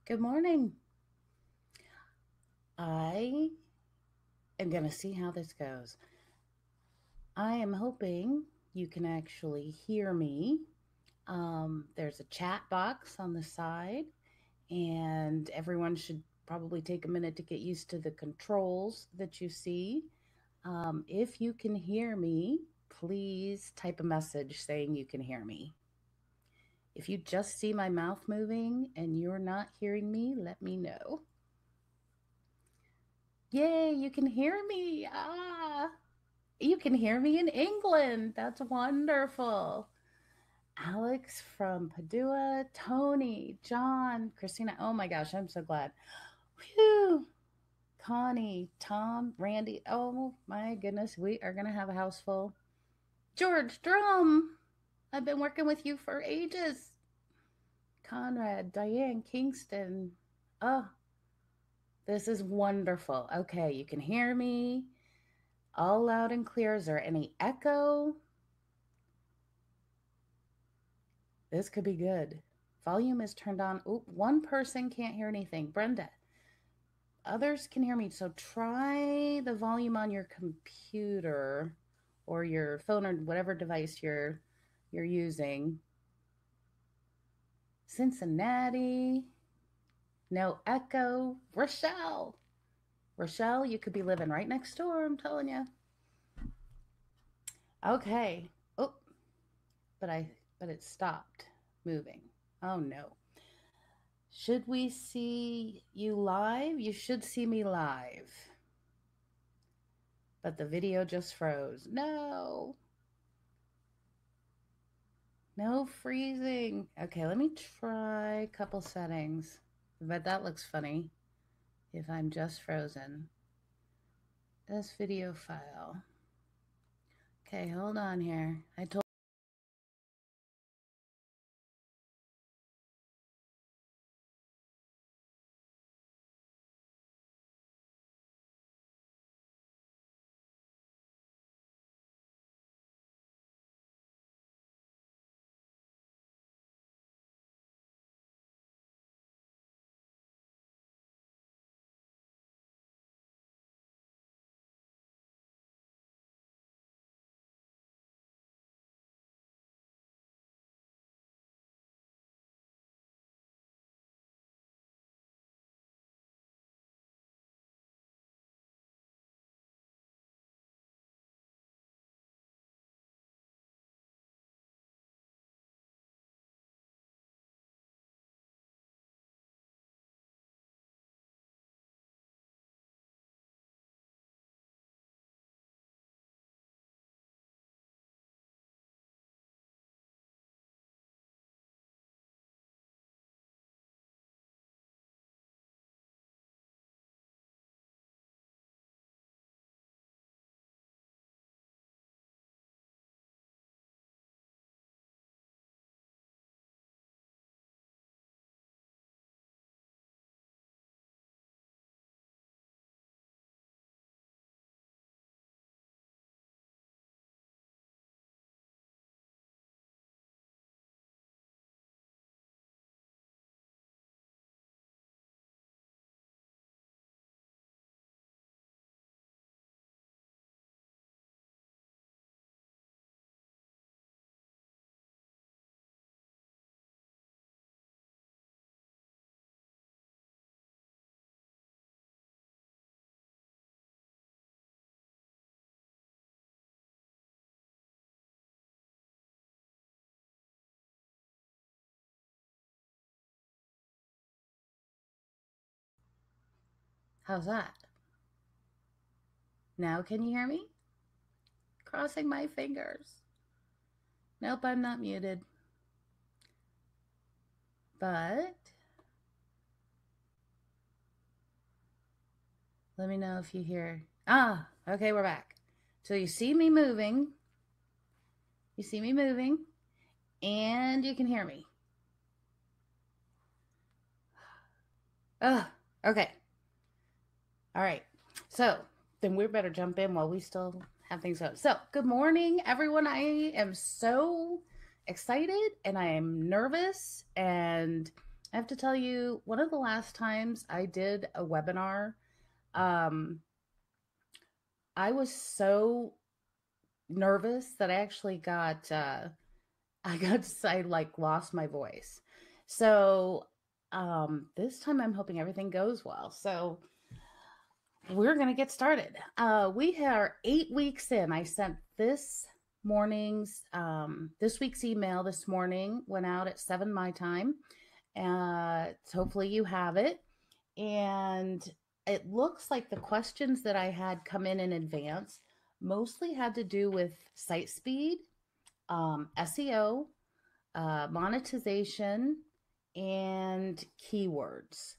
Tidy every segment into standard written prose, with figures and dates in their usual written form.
Good morning. I am going to see how this goes. I am hoping you can actually hear me. There's a chat box on the side, and everyone should probably take a minute to get used to the controls that you see. If you can hear me, please type a message saying you can hear me. If you just see my mouth moving and you're not hearing me, let me know. Yay, you can hear me. You can hear me in England. That's wonderful. Alex from Padua, Tony, John, Christina. Oh my gosh, I'm so glad. Whew. Connie, Tom, Randy. Oh my goodness, we are going to have a house full. George, Drum. I've been working with you for ages. Conrad, Diane, Kingston. Oh, this is wonderful. Okay, you can hear me all loud and clear. Is there any echo? This could be good. Volume is turned on. Oop, one person can't hear anything. Brenda. Others can hear me. So try the volume on your computer or your phone or whatever device you're using. Cincinnati. No echo. Rochelle. Rochelle, you could be living right next door, I'm telling you. Okay. Oh, but it stopped moving. Oh no. Should we see you live? You should see me live. But the video just froze. No. No freezing. Okay, let me try a couple settings. But that looks funny if I'm just frozen. This video file. Okay, hold on here. I told how's that? Now can you hear me? Crossing my fingers. Nope, I'm not muted. But let me know if you hear. Okay, we're back. So you see me moving. You see me moving, and you can hear me. Okay. All right. So then we better jump in while we still have things up. So good morning, everyone. I am so excited and I am nervous and I have to tell you, one of the last times I did a webinar, um, I was so nervous that I actually got I like lost my voice. So this time I'm hoping everything goes well. So we're gonna get started. We are 8 weeks in. I sent this week's email this morning, went out at 7 my time. Hopefully you have it. And it looks like the questions that I had come in advance mostly had to do with site speed, SEO, monetization, and keywords,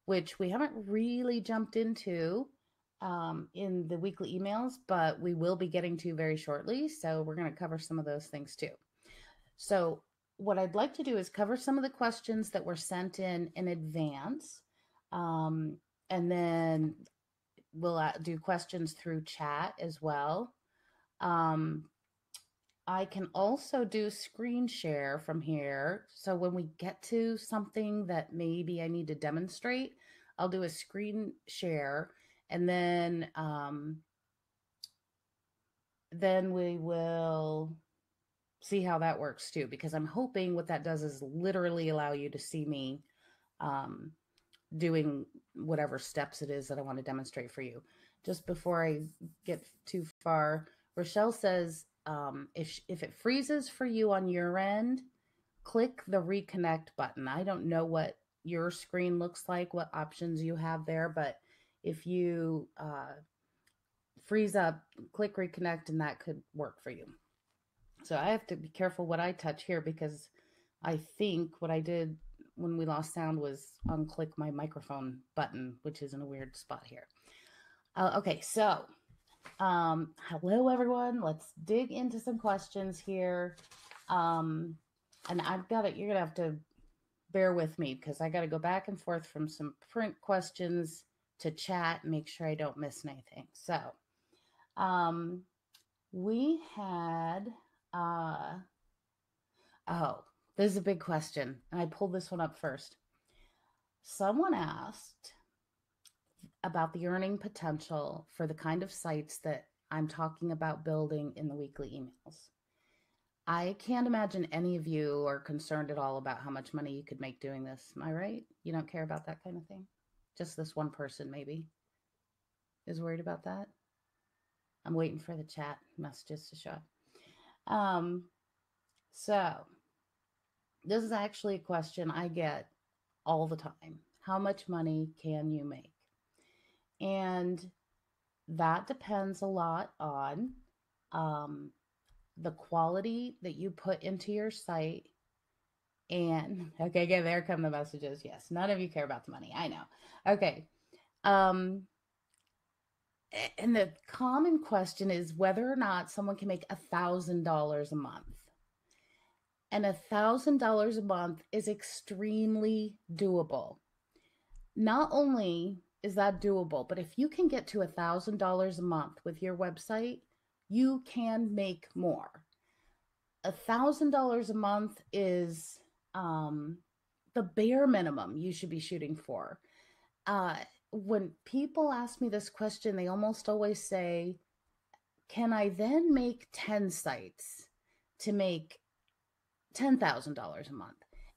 which we haven't really jumped into in the weekly emails, but we will be getting to very shortly. So we're going to cover some of those things too. So what I'd like to do is cover some of the questions that were sent in advance. Um, and then we'll do questions through chat as well. I can also do screen share from here. So when we get to something that maybe I need to demonstrate, I'll do a screen share, and then we will see how that works too, because I'm hoping what that does is literally allow you to see me um, doing whatever steps it is that I want to demonstrate for you. Just before I get too far, Rochelle says, if it freezes for you on your end, click the reconnect button. I don't know what your screen looks like, what options you have there, but if you freeze up, click reconnect, and that could work for you. So I have to be careful what I touch here, because I think what I did when we lost sound was unclick my microphone button, which is in a weird spot here. Okay, so hello everyone. Let's dig into some questions here. And you're gonna have to bear with me because I got to go back and forth from some print questions to chat and make sure I don't miss anything. So we had oh, this is a big question, and I pulled this one up first. Someone asked about the earning potential for the kind of sites that I'm talking about building in the weekly emails. I can't imagine any of you are concerned at all about how much money you could make doing this. Am I right? You don't care about that kind of thing? Just this one person maybe is worried about that. I'm waiting for the chat messages to show up. So this is actually a question I get all the time. How much money can you make? And that depends a lot on the quality that you put into your site. And okay, there come the messages. Yes, none of you care about the money. I know. Okay. And the common question is whether or not someone can make $1,000 a month. And $1,000 a month is extremely doable. Not only is that doable, but if you can get to $1,000 a month with your website, you can make more. $1,000 a month is the bare minimum you should be shooting for. When people ask me this question, they almost always say, can I then make 10 sites to make $10,000 a month?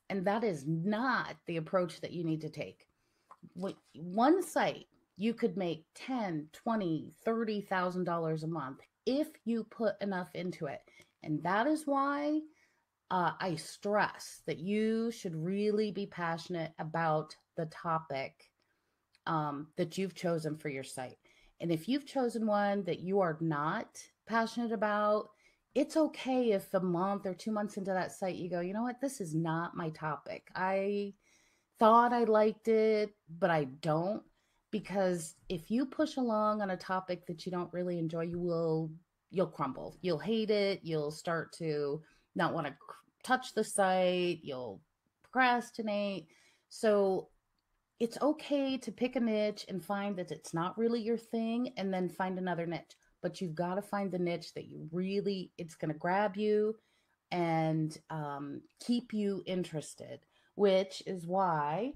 And that is not the approach that you need to take. One site, you could make $10,000, $20,000, $30,000 a month if you put enough into it. And that is why I stress that you should really be passionate about the topic that you've chosen for your site. And if you've chosen one that you are not passionate about, it's okay if a month or 2 months into that site you go, you know what, this is not my topic. I thought I liked it, but I don't. Because if you push along on a topic that you don't really enjoy, you'll crumble. You'll hate it. You'll start to not want to touch the site. You'll procrastinate. So it's okay to pick a niche and find that it's not really your thing, and then find another niche. But you've got to find the niche that it's going to grab you and keep you interested. which is why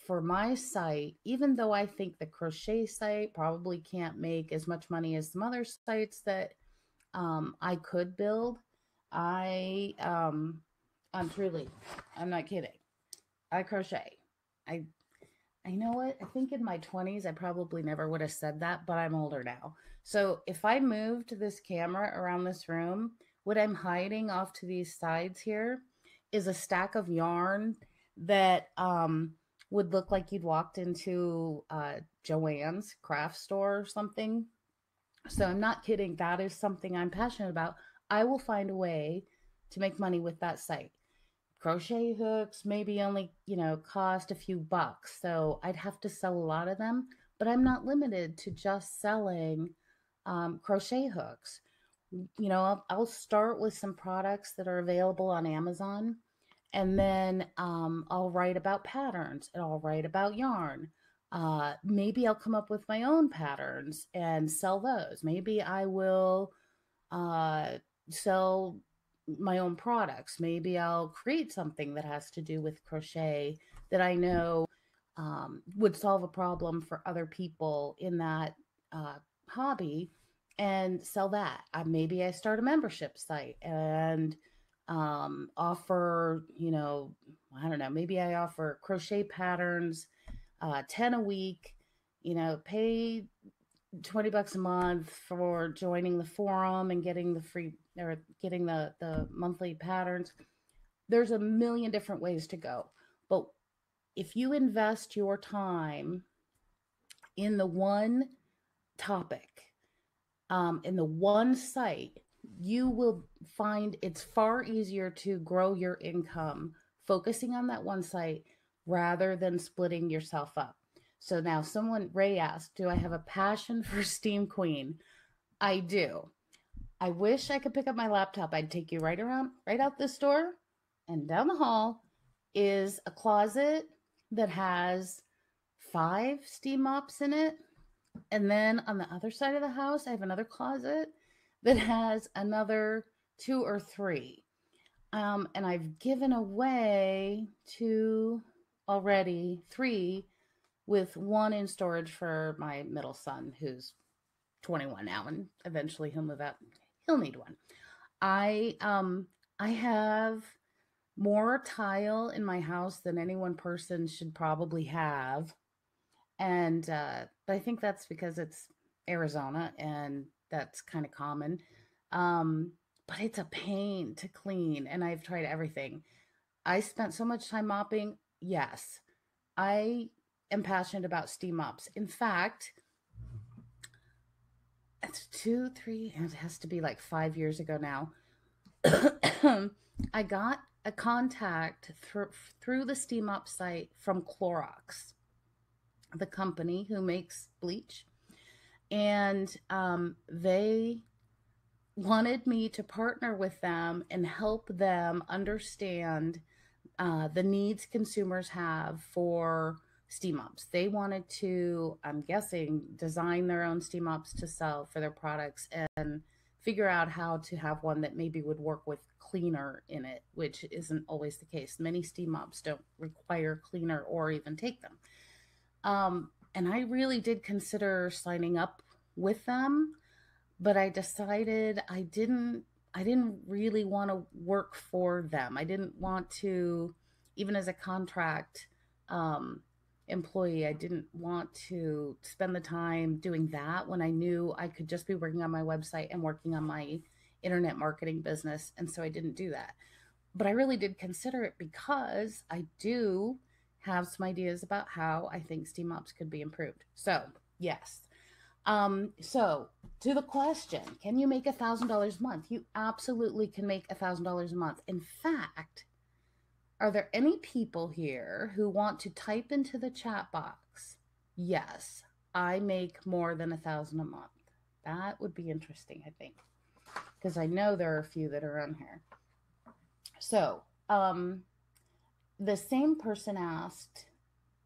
for my site, even though I think the crochet site probably can't make as much money as some other sites that I could build, I I'm truly, I'm not kidding. I crochet. I I know what? I think in my 20s, I probably never would have said that, but I'm older now. So if I moved this camera around this room, what I'm hiding off to these sides here is a stack of yarn that would look like you'd walked into Joann's craft store or something. So I'm not kidding. That is something I'm passionate about. I will find a way to make money with that site. Crochet hooks maybe only, cost a few bucks. So I'd have to sell a lot of them, but I'm not limited to just selling crochet hooks. I'll start with some products that are available on Amazon, and then I'll write about patterns and I'll write about yarn. Maybe I'll come up with my own patterns and sell those. Maybe I will uh, sell my own products. Maybe I'll create something that has to do with crochet that I know would solve a problem for other people in that hobby and sell that. Maybe I start a membership site and offer, I don't know, maybe I offer crochet patterns, 10 a week, pay $20 a month for joining the forum and getting the free or getting the monthly patterns. There's a million different ways to go. But if you invest your time in the one topic, in the one site, you will find it's far easier to grow your income focusing on that one site rather than splitting yourself up. So now Ray asked, do I have a passion for Steam Queen? I do. I wish I could pick up my laptop. I'd take you right out this door, and down the hall is a closet that has 5 steam mops in it. And then on the other side of the house, I have another closet that has another 2 or 3. And I've given away 2 already, 3, with 1 in storage for my middle son, who's 21 now, and eventually he'll move out. He'll need one. I have more tile in my house than any one person should probably have. And but I think that's because it's Arizona and that's kind of common. But it's a pain to clean, and I've tried everything. I spent so much time mopping. Yes, I am passionate about steam mops. In fact, it's 2, 3, it has to be like 5 years ago now. I got a contact through the steam mop site from Clorox, the company who makes bleach. And they wanted me to partner with them and help them understand the needs consumers have for steam mops. They wanted to, I'm guessing, design their own steam mops to sell for their products and figure out how to have one that maybe would work with cleaner in it, which isn't always the case. Many steam mops don't require cleaner or even take them. And I really did consider signing up with them, but I decided I didn't really want to work for them. I didn't want to, even as a contract employee, I didn't want to spend the time doing that when I knew I could just be working on my website and working on my internet marketing business. And so I didn't do that. But I really did consider it because I do have some ideas about how I think steam mops could be improved. So, yes. So to the question, can you make $1,000 a month? You absolutely can make $1,000 a month. In fact, are there any people here who want to type into the chat box, yes, I make more than $1,000 a month? That would be interesting, I think, because I know there are a few that are on here. So, the same person asked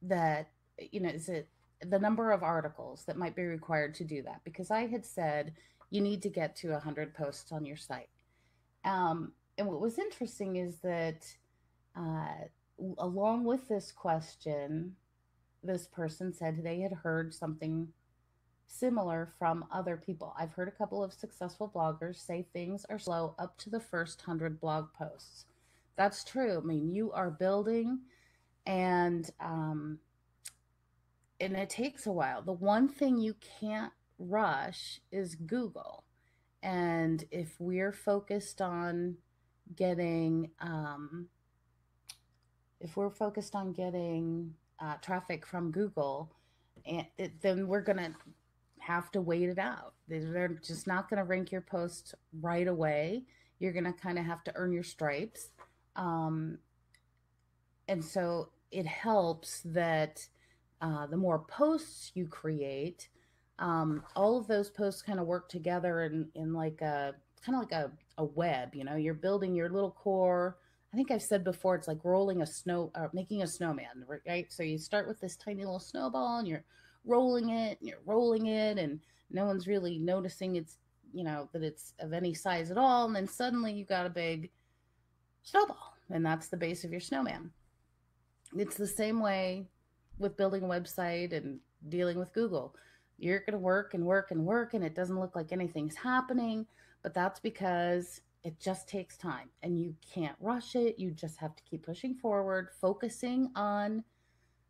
that, is it the number of articles that might be required to do that? Because I had said you need to get to 100 posts on your site. And what was interesting is that along with this question, this person said they had heard something similar from other people. I've heard a couple of successful bloggers say things are slow up to the first 100 blog posts. That's true. I mean, you are building, and and it takes a while. The one thing you can't rush is Google. And if we're focused on getting if we're focused on getting traffic from Google, then we're gonna have to wait it out. They're just not gonna rank your post right away. You're gonna kind of have to earn your stripes, um, and so it helps that the more posts you create, all of those posts kind of work together in like a kind of like a web. You know, you're building your little core. I think I've said before, it's like rolling a snow or making a snowman, right? So you start with this tiny little snowball and you're rolling it and you're rolling it, and no one's really noticing it's, you know, that it's of any size at all. And then suddenly you got a big snowball, and that's the base of your snowman. It's the same way with building a website and dealing with Google. You're going to work and work and work, and it doesn't look like anything's happening, but that's because it just takes time and you can't rush it. You just have to keep pushing forward, focusing on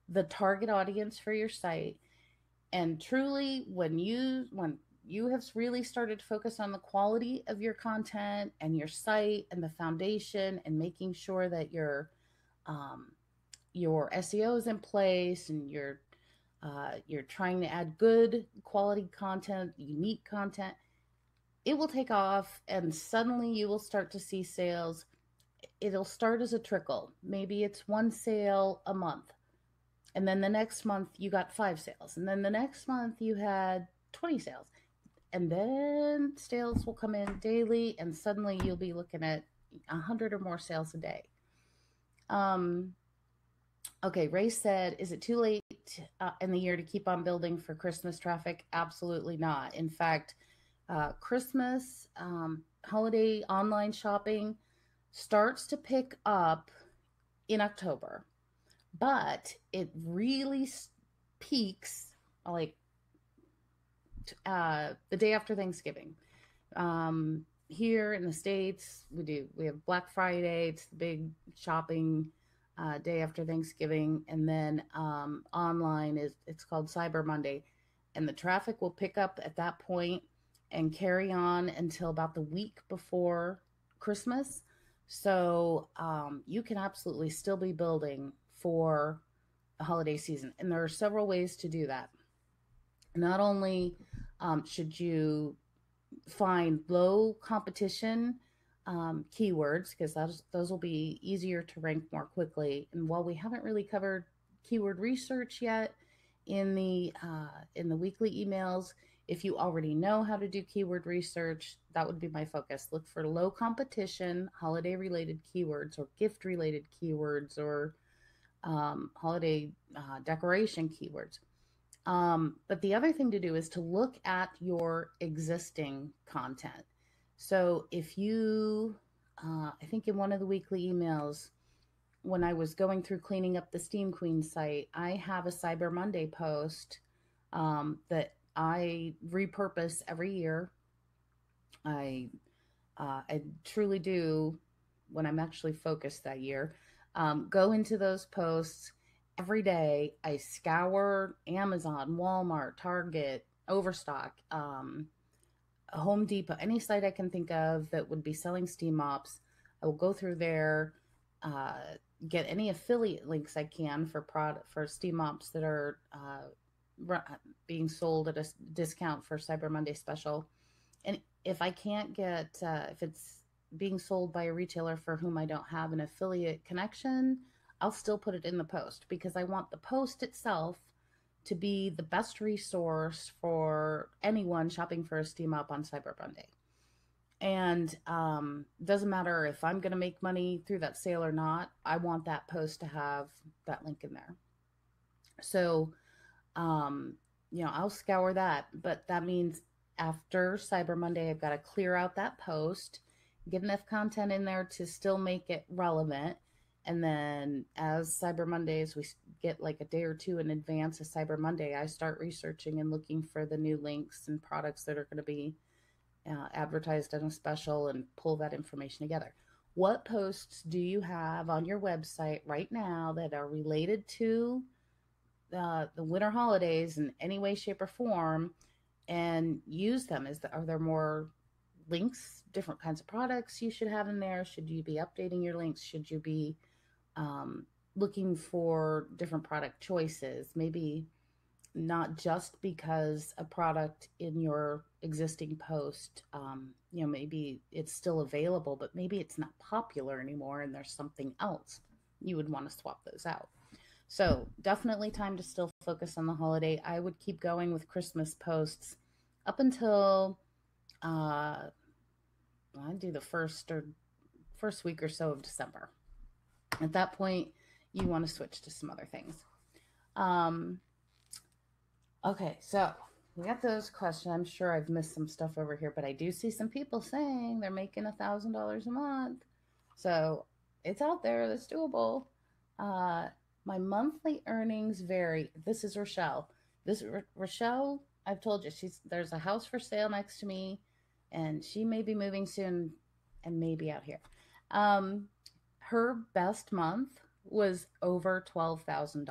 the target audience for your site. And truly, when you have really started to focus on the quality of your content and your site and the foundation, and making sure that um, your SEO is in place, and you're trying to add good quality content, unique content, it will take off, and suddenly you will start to see sales. It'll start as a trickle. Maybe it's one sale a month. And then the next month you got 5 sales. And then the next month you had 20 sales. And then sales will come in daily, and suddenly you'll be looking at 100 or more sales a day. Um, okay, Ray said, is it too late in the year to keep on building for Christmas traffic? Absolutely not. In fact, Christmas, holiday online shopping starts to pick up in October, but it really peaks like the day after Thanksgiving. Here in the States, we have Black Friday. It's the big shopping day after Thanksgiving, and then online it's called Cyber Monday, and the traffic will pick up at that point and carry on until about the week before Christmas. So you can absolutely still be building for the holiday season, and there are several ways to do that. Not only should you find low competition keywords, because those will be easier to rank more quickly. And while we haven't really covered keyword research yet in the weekly emails, if you already know how to do keyword research, that would be my focus. Look for low competition holiday related keywords, or gift related keywords, or holiday decoration keywords. But the other thing to do is to look at your existing content. So if you, I think in one of the weekly emails, when I was going through cleaning up the Steam Queen site, I have a Cyber Monday post that I repurpose every year. I I truly do, when I'm actually focused that year, go into those posts every day. I scour Amazon, Walmart, Target, Overstock, Home Depot, any site I can think of that would be selling steam mops. I will go through there, uh, get any affiliate links I can for steam mops that are being sold at a discount for Cyber Monday special. And if I can't get, if it's being sold by a retailer for whom I don't have an affiliate connection, I'll still put it in the post, because I want the post itself to be the best resource for anyone shopping for a steam up on Cyber Monday. And doesn't matter if I'm going to make money through that sale or not, I want that post to have that link in there. So, I'll scour that, but that means after Cyber Monday, I've got to clear out that post, get enough content in there to still make it relevant, And then as Cyber Mondays, we get like a day or two in advance of Cyber Monday, I start researching and looking for the new links and products that are going to be advertised on a special and pull that information together. What posts do you have on your website right now that are related to the winter holidays in any way, shape, or form, and use them? Are there more links, different kinds of products you should have in there? Should you be updating your links? Should you be um, looking for different product choices? Maybe not just because a product in your existing post, maybe it's still available, but maybe it's not popular anymore and there's something else you would want to swap those out. So definitely time to still focus on the holiday. I would keep going with Christmas posts up until I do the first week or so of December. At that point, you want to switch to some other things. Um, okay, so we got those questions. I'm sure I've missed some stuff over here, but I do see some people saying they're making $1,000 a month. So it's out there. That's doable. Uh, my monthly earnings vary. This is Rochelle. Rochelle, I've told you, there's a house for sale next to me, and she may be moving soon, and maybe out here. Um, her best month was over $12,000.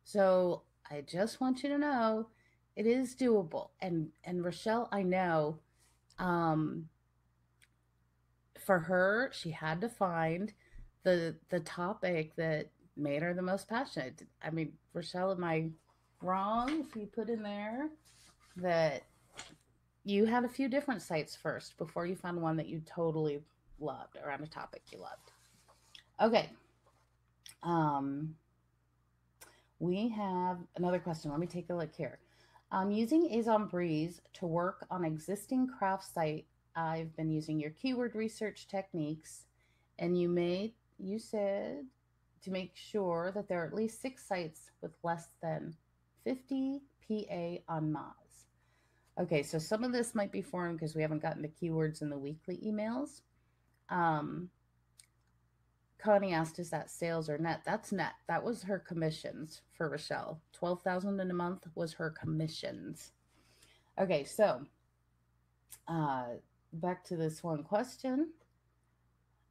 So I just want you to know it is doable. And Rochelle, I know, um, for her, she had to find the topic that made her the most passionate. I mean, Rochelle, am I wrong if you put in there that you had a few different sites first before you found one that you totally loved around a topic you loved? Okay. Um, we have another question. Let me take a look here. I'm using Azon Breeze to work on existing craft site. I've been using your keyword research techniques, and you said to make sure that there are at least 6 sites with less than 50 PA on Moz. Okay, so some of this might be foreign because we haven't gotten the keywords in the weekly emails. Connie asked, is that sales or net? That's net. That was her commissions for Rochelle. 12,000 in a month was her commissions. Okay, so back to this one question.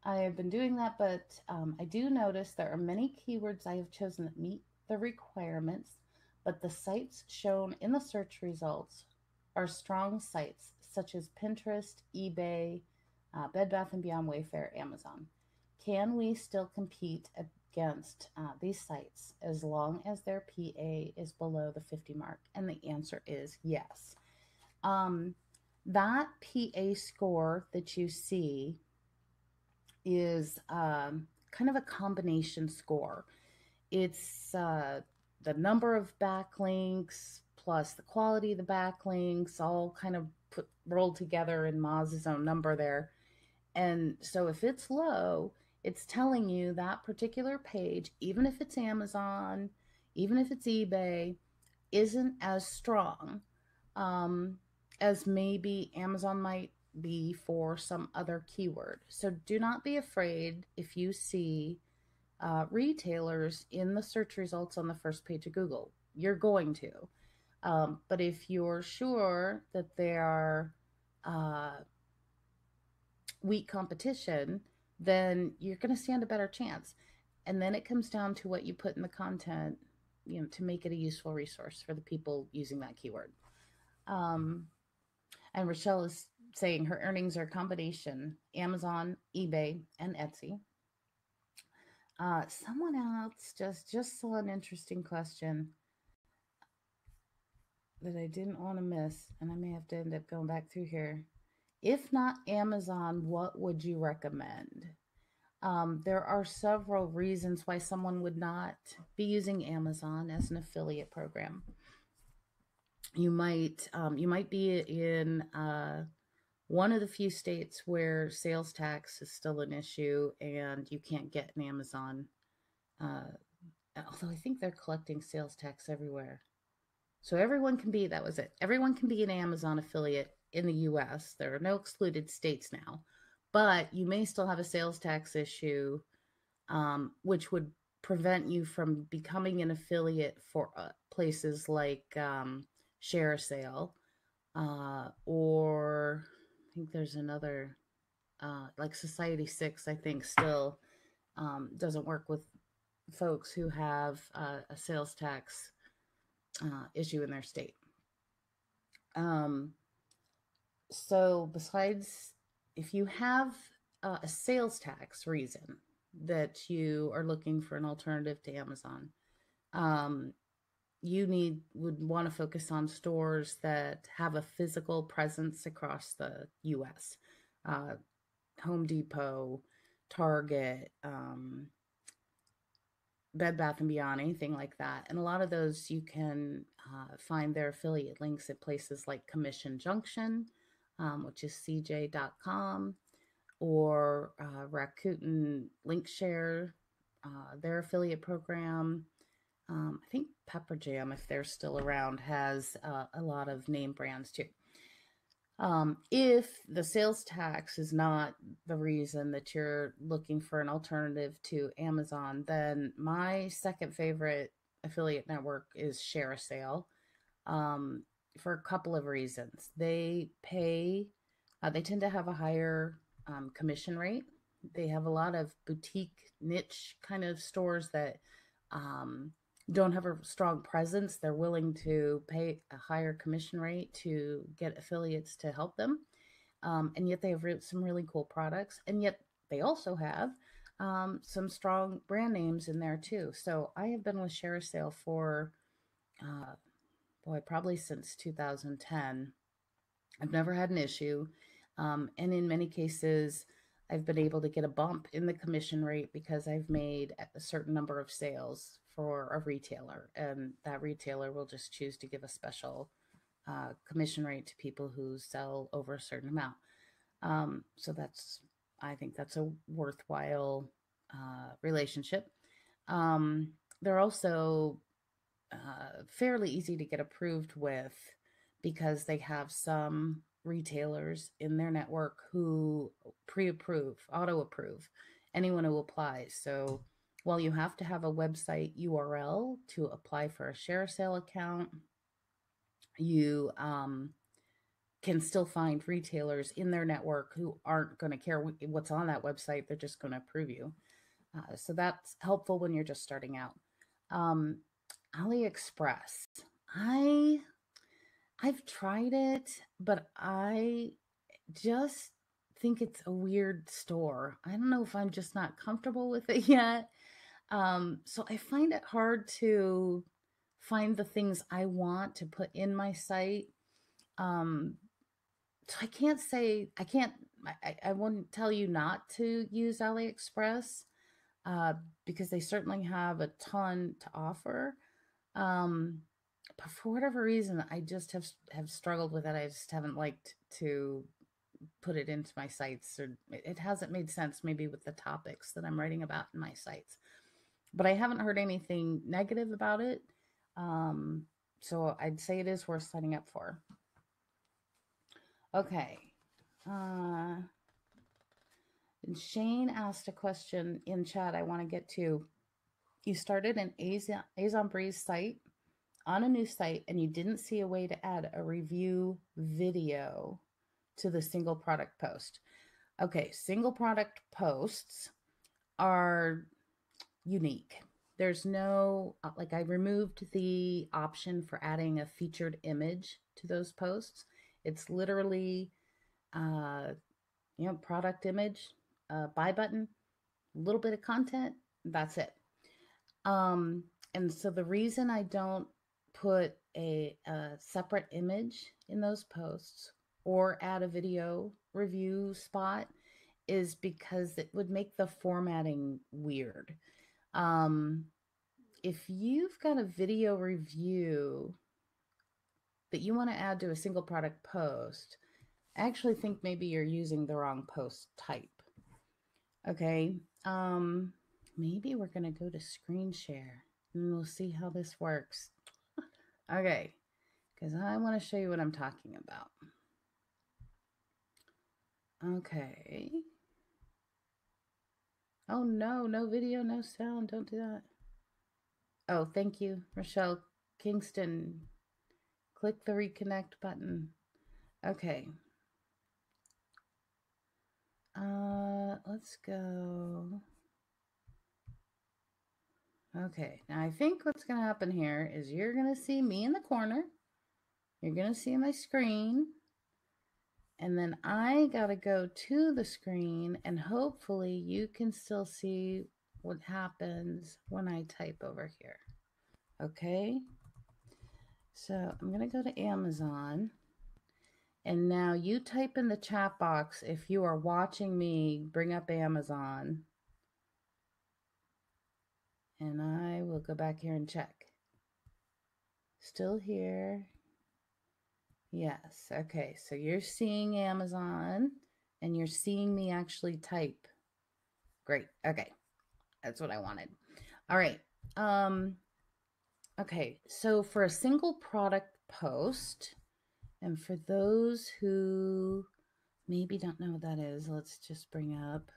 I have been doing that, but I do notice there are many keywords I have chosen that meet the requirements, but the sites shown in the search results are strong sites such as Pinterest, eBay, Bed Bath & Beyond, Wayfair, Amazon. Can we still compete against these sites as long as their PA is below the 50 mark? And the answer is yes. That PA score that you see is kind of a combination score. It's the number of backlinks plus the quality of the backlinks, all kind of rolled together in Moz's own number there. And so if it's low, it's telling you that particular page, even if it's Amazon, even if it's eBay, isn't as strong as maybe Amazon might be for some other keyword. So do not be afraid if you see retailers in the search results on the first page of Google. You're going to. But if you're sure that they are weak competition, then you're going to stand a better chance. And then it comes down to what you put in the content, to make it a useful resource for the people using that keyword. And Rochelle is saying her earnings are a combination Amazon, eBay, and Etsy. Someone else just saw an interesting question that I didn't want to miss, and I may have to end up going back through here. If not Amazon, what would you recommend? There are several reasons why someone would not be using Amazon as an affiliate program. You might be in one of the few states where sales tax is still an issue and you can't get an Amazon. Although I think they're collecting sales tax everywhere. So everyone can be, that was it. Everyone can be an Amazon affiliate in the US. There are no excluded states now, but you may still have a sales tax issue which would prevent you from becoming an affiliate for places like ShareASale, or I think there's another, like Society6, I think still doesn't work with folks who have a sales tax issue in their state. So besides, if you have a sales tax reason that you are looking for an alternative to Amazon, um, you would want to focus on stores that have a physical presence across the U.S. Home Depot, Target, Bed Bath and Beyond, anything like that. And a lot of those you can find their affiliate links at places like Commission Junction, which is cj.com, or Rakuten Linkshare, their affiliate program. I think Pepper Jam, if they're still around, has a lot of name brands too. If the sales tax is not the reason that you're looking for an alternative to Amazon, then my second favorite affiliate network is ShareASale, for a couple of reasons. They tend to have a higher commission rate. They have a lot of boutique niche kind of stores that don't have a strong presence. They're willing to pay a higher commission rate to get affiliates to help them. And yet they have some really cool products. And yet they also have some strong brand names in there too. So I have been with ShareASale for, probably since 2010. I've never had an issue. And in many cases, I've been able to get a bump in the commission rate because I've made a certain number of sales for a retailer, and that retailer will just choose to give a special commission rate to people who sell over a certain amount. So I think that's a worthwhile relationship. They're also fairly easy to get approved with because they have some retailers in their network who pre-approve, auto-approve anyone who applies. So while you have to have a website URL to apply for a ShareASale account, you can still find retailers in their network who aren't going to care what's on that website. They're just going to approve you. So that's helpful when you're just starting out. AliExpress. I've tried it, but I just think it's a weird store. I don't know if I'm just not comfortable with it yet. So I find it hard to find the things I want to put in my site. So I wouldn't tell you not to use AliExpress, because they certainly have a ton to offer. But for whatever reason, I just have struggled with it. I just haven't liked to put it into my sites, or it hasn't made sense maybe with the topics that I'm writing about in my sites. But I haven't heard anything negative about it. So I'd say it is worth signing up for. Okay. And Shane asked a question in chat I want to get to. You started an Azonbreeze site on a new site and you didn't see a way to add a review video to the single product post. Okay, single product posts are unique. There's no, like, I removed the option for adding a featured image to those posts. It's literally, product image, buy button, a little bit of content, that's it. And so the reason I don't put a separate image in those posts or add a video review spot is because it would make the formatting weird. If you've got a video review that you want to add to a single product post, I actually think maybe you're using the wrong post type. Okay. Maybe we're going to go to screen share and we'll see how this works. Okay. Because I want to show you what I'm talking about. Okay. Oh no, no video, no sound. Don't do that. Oh, thank you, Rochelle Kingston. Click the reconnect button. Okay. Let's go. Okay, now I think what's going to happen here is you're going to see me in the corner. You're going to see my screen. And then I got to go to the screen, and hopefully you can still see what happens when I type over here. Okay, so I'm going to go to Amazon. And now you type in the chat box if you are watching me bring up Amazon. And I will go back here and check. Still here. Yes. Okay. So you're seeing Amazon and you're seeing me actually type. Great. Okay. That's what I wanted. All right. Okay. So for a single product post, and for those who maybe don't know what that is, let's just bring up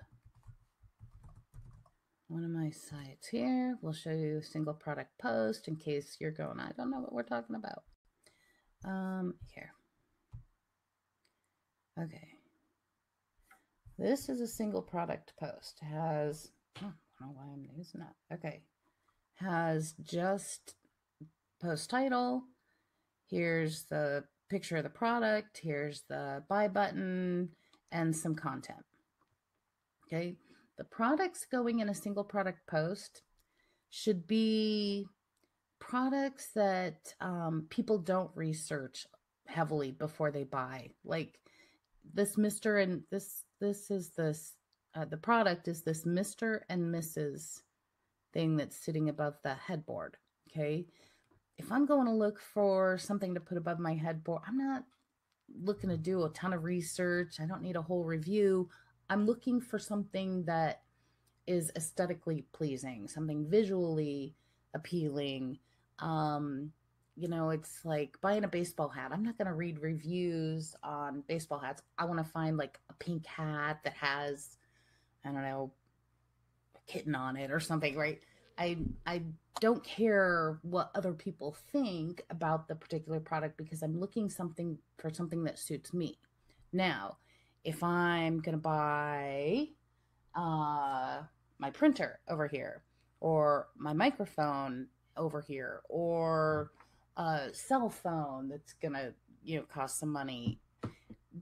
one of my sites here. We'll show you a single product post in case you're going, I don't know what we're talking about. Here. Okay. This is a single product post. It has, oh, I don't know why I'm using that. Okay. Has just post title. Here's the picture of the product. Here's the buy button and some content. Okay. The products going in a single product post should be products that people don't research heavily before they buy. Like this Mr. and this is this, the product is this Mr. and Mrs. thing that's sitting above the headboard. Okay. If I'm going to look for something to put above my headboard, I'm not looking to do a ton of research. I don't need a whole review. I'm looking for something that is aesthetically pleasing, something visually appealing. You know, it's like buying a baseball hat. I'm not going to read reviews on baseball hats. I want to find like a pink hat that has, I don't know, a kitten on it or something, right? I don't care what other people think about the particular product because I'm looking for something that suits me. Now, if I'm going to buy my printer over here, or my microphone over here, or a cell phone that's gonna, cost some money.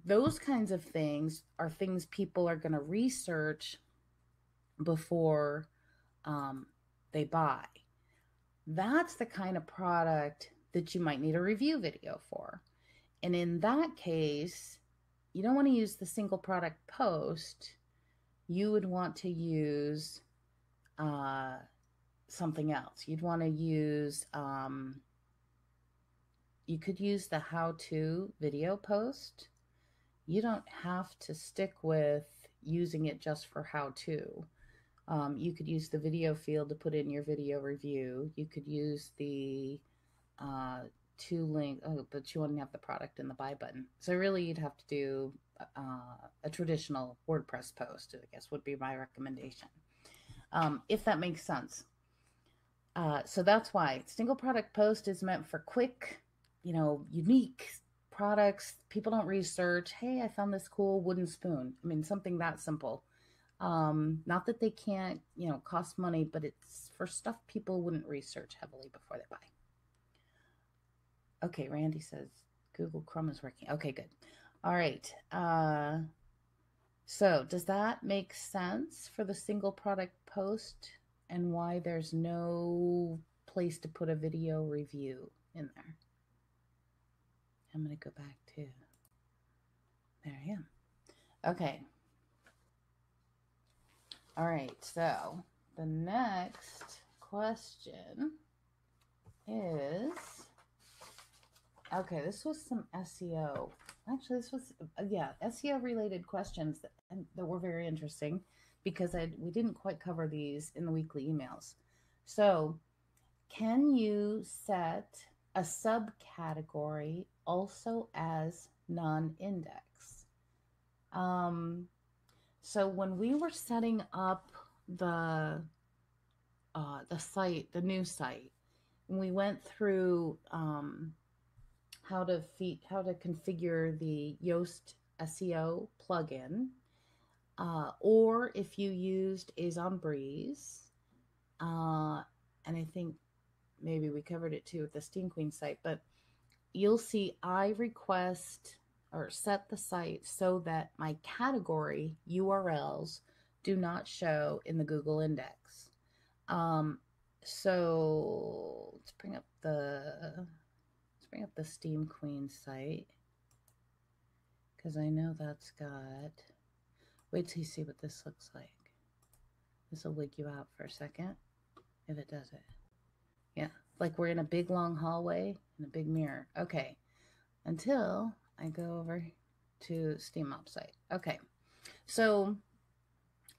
Those kinds of things are things people are gonna research before they buy. That's the kind of product that you might need a review video for. And in that case, you don't want to use the single product post. You would want to use something else. You'd want to use, you could use the how-to video post. You don't have to stick with using it just for how-to. You could use the video field to put in your video review. You could use the but you wouldn't have the product and the buy button. So really you'd have to do a traditional WordPress post, I guess would be my recommendation. If that makes sense. So that's why single product post is meant for quick, unique products. People don't research, hey, I found this cool wooden spoon. I mean, something that simple. Not that they can't, cost money, but it's for stuff people wouldn't research heavily before they buy. Okay, Randy says Google Chrome is working. Okay, good. All right. So does that make sense for the single product post and why there's no place to put a video review in there? I'm going to go back to, there I am. Okay. All right, so the next question is, okay, this was some SEO. Actually, this was, SEO related questions that were very interesting because we didn't quite cover these in the weekly emails. So, can you set a subcategory also as non-index? So when we were setting up the site, the new site. And we went through how to configure the Yoast SEO plugin, or if you used Azon Breeze, and I think maybe we covered it too with the Steam Queen site, but you'll see I request or set the site so that my category URLs do not show in the Google index. So let's bring up the Steam Queen site, because I know that's got, wait till you see what this looks like. This will wig you out for a second if it does it. Yeah, like we're in a big long hallway and a big mirror. Okay, until I go over to SteamOp site. Okay, so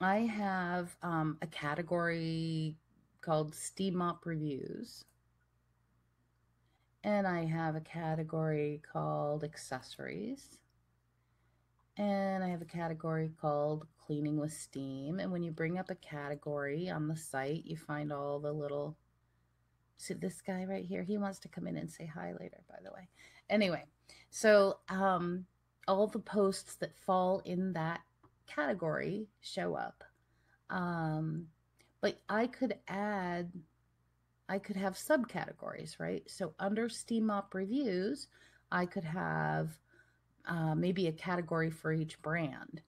I have a category called SteamOp Reviews, and I have a category called Accessories, and I have a category called Cleaning with Steam. And when you bring up a category on the site, you find all the little, see this guy right here, he wants to come in and say hi later, by the way. Anyway, so all the posts that fall in that category show up. But I could have subcategories, right? So under SteamOp Reviews, I could have maybe a category for each brand.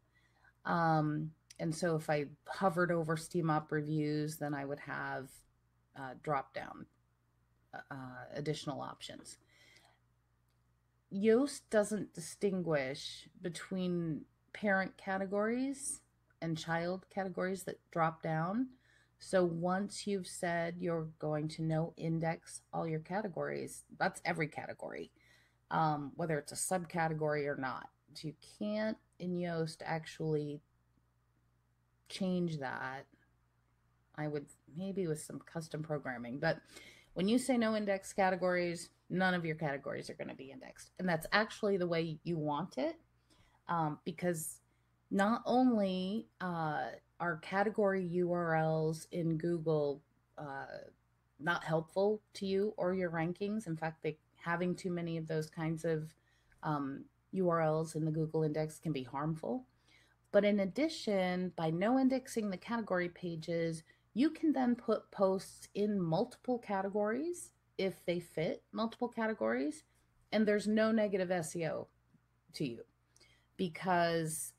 And so if I hovered over SteamOp Reviews, then I would have drop down additional options. Yoast doesn't distinguish between parent categories and child categories that drop down. So once you've said you're going to no index all your categories, that's every category, whether it's a subcategory or not. So you can't in Yoast actually change that. I would maybe with some custom programming, but when you say no index categories, none of your categories are going to be indexed. And that's actually the way you want it, because not only are category URLs in Google not helpful to you or your rankings. In fact, having too many of those kinds of URLs in the Google index can be harmful. But in addition, by no indexing the category pages, you can then put posts in multiple categories if they fit multiple categories, and there's no negative SEO to you, because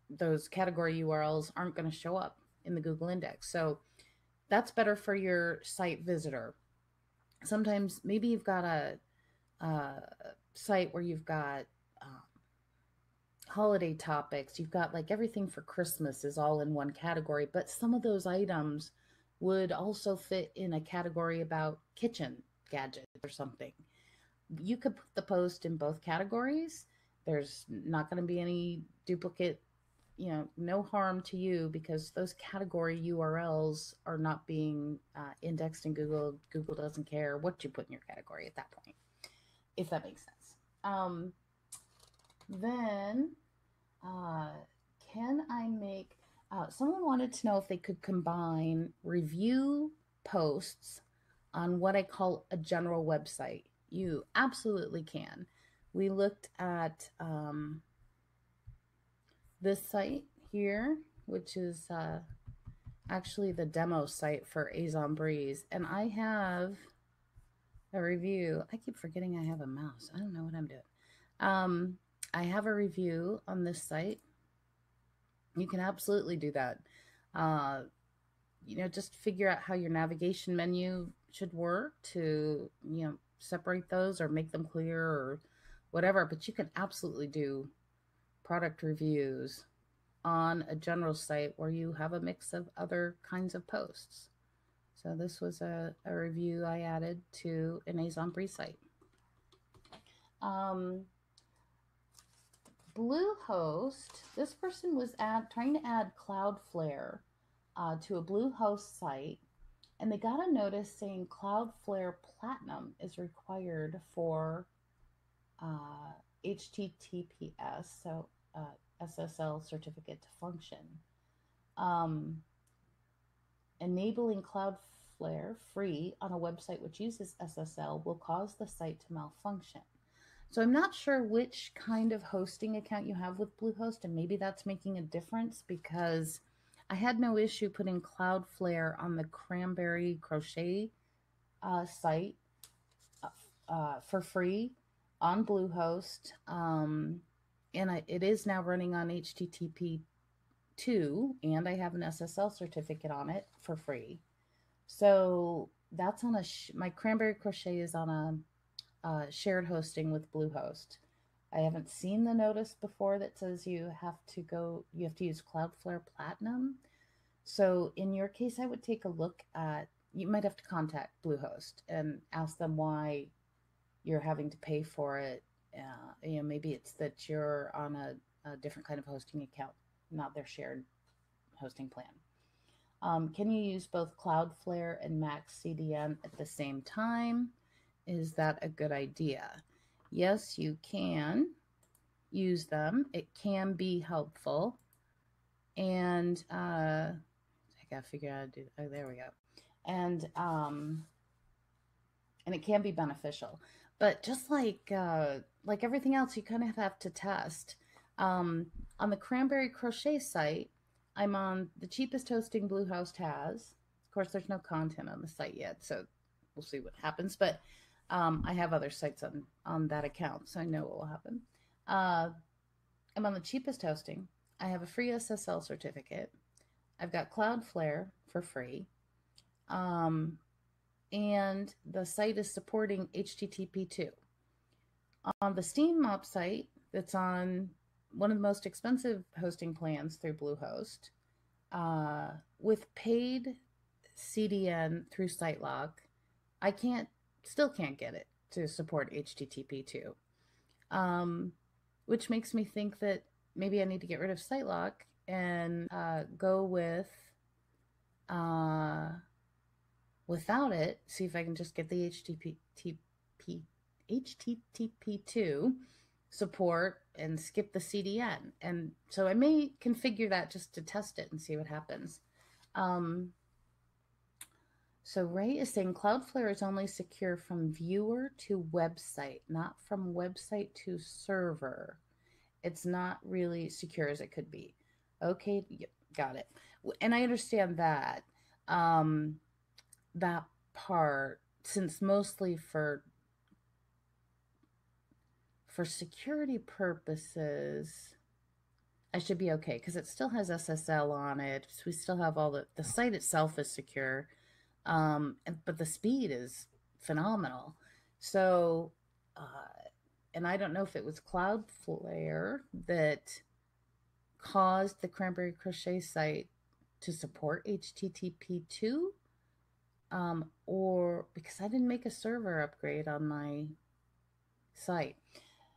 those category URLs aren't going to show up in the Google index. So that's better for your site visitor. Sometimes maybe you've got a site where you've got holiday topics, you've got like everything for Christmas is all in one category, but some of those items would also fit in a category about kitchen gadgets or something. You could put the post in both categories. There's not going to be any duplicate, no harm to you, because those category URLs are not being indexed in Google. Google doesn't care what you put in your category at that point, if that makes sense. Then can I make, someone wanted to know if they could combine review posts on what I call a general website. You absolutely can. We looked at this site here, which is actually the demo site for Azon Breeze, and I have a review. I keep forgetting I have a mouse. I don't know what I'm doing. I have a review on this site. You can absolutely do that. Just figure out how your navigation menu should work to, separate those or make them clear or whatever. But you can absolutely do product reviews on a general site where you have a mix of other kinds of posts. So this was a review I added to an Azon Breeze site. Bluehost, this person was trying to add Cloudflare to a Bluehost site, and they got a notice saying Cloudflare Platinum is required for HTTPS, so SSL certificate to function. Um, Enabling Cloudflare free on a website which uses SSL will cause the site to malfunction. So I'm not sure which kind of hosting account you have with Bluehost, and maybe that's making a difference because I had no issue putting Cloudflare on the Cranberry Crochet site for free on Bluehost. And it is now running on HTTP2, and I have an SSL certificate on it for free. So that's on my Cranberry Crochet is on a shared hosting with Bluehost. I haven't seen the notice before that says you have to use Cloudflare Platinum. So in your case, I would take a look at, you might have to contact Bluehost and ask them why you're having to pay for it. Maybe it's that you're on a different kind of hosting account, not their shared hosting plan. Can you use both Cloudflare and Max CDN at the same time? Is that a good idea? Yes, you can use them. It can be helpful. And I gotta figure out how to do. Oh, there we go. And it can be beneficial. But just like everything else, you kind of have to test. On the Cranberry Crochet site, I'm on the cheapest hosting Bluehost has. Of course, there's no content on the site yet, so we'll see what happens. But I have other sites on that account, so I know what will happen. I'm on the cheapest hosting. I have a free SSL certificate. I've got Cloudflare for free. And the site is supporting HTTP2. On the SteamMop site, that's on one of the most expensive hosting plans through Bluehost, with paid CDN through SiteLock, I still can't get it to support HTTP2, which makes me think that maybe I need to get rid of SiteLock and go with without it, see if I can just get the HTTP2 support and skip the CDN. And so I may configure that just to test it and see what happens. So Ray is saying Cloudflare is only secure from viewer to website, not from website to server. It's not really secure as it could be. Okay, got it. And I understand that. That part, since mostly for security purposes, I should be okay because it still has SSL on it. So we still have all the site itself is secure, but the speed is phenomenal. So, and I don't know if it was Cloudflare that caused the Cranberry Crochet site to support HTTP2. Or because I didn't make a server upgrade on my site.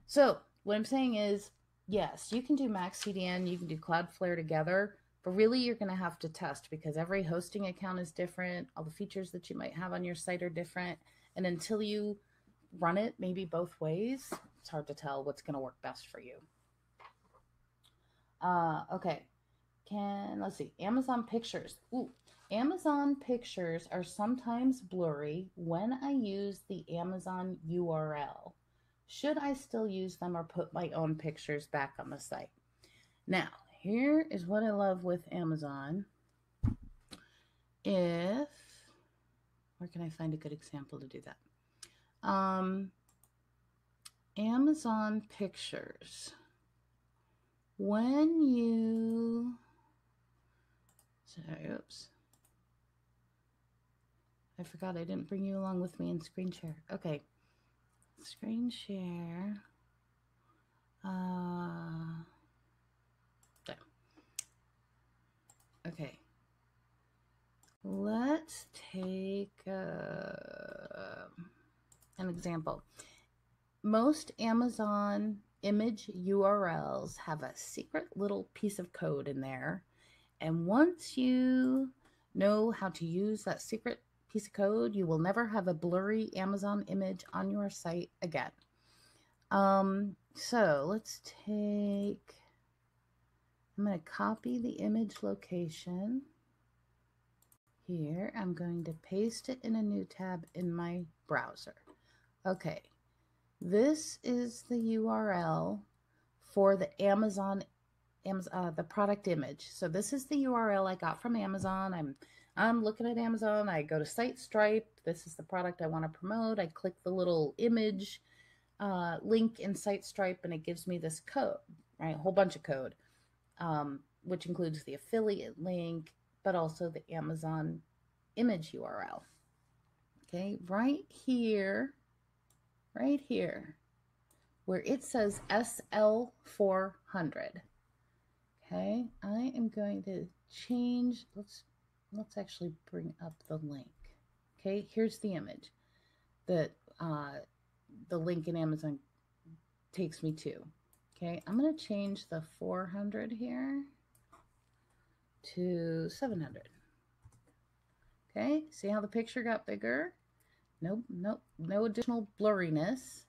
So what I'm saying is, yes, you can do Max CDN, you can do Cloudflare together, but really you're going to have to test because every hosting account is different. All the features that you might have on your site are different. And until you run it maybe both ways, it's hard to tell what's going to work best for you. Okay. Let's see, Amazon Pictures. Ooh, Amazon Pictures are sometimes blurry when I use the Amazon URL. Should I still use them or put my own pictures back on the site? Now, here is what I love with Amazon. Where can I find a good example to do that? Amazon Pictures. When you, sorry, oops. I forgot I didn't bring you along with me in screen share. Okay. Screen share. There. Okay. Let's take an example. Most Amazon image URLs have a secret little piece of code in there. And once you know how to use that secret piece of code, you will never have a blurry Amazon image on your site again. So let's take I'm going to copy the image location here. I'm going to paste it in a new tab in my browser. Okay, this is the URL for the Amazon the product image. So this is the URL I got from Amazon. I'm looking at Amazon. I go to SiteStripe. This is the product I want to promote. I click the little image link in SiteStripe, and it gives me this code, right? A whole bunch of code, which includes the affiliate link, but also the Amazon image URL. Okay, right here, where it says SL400. Okay, I am going to change, let's actually bring up the link. Okay, here's the image that the link in Amazon takes me to. Okay, I'm going to change the 400 here to 700. Okay, see how the picture got bigger? Nope, no additional blurriness.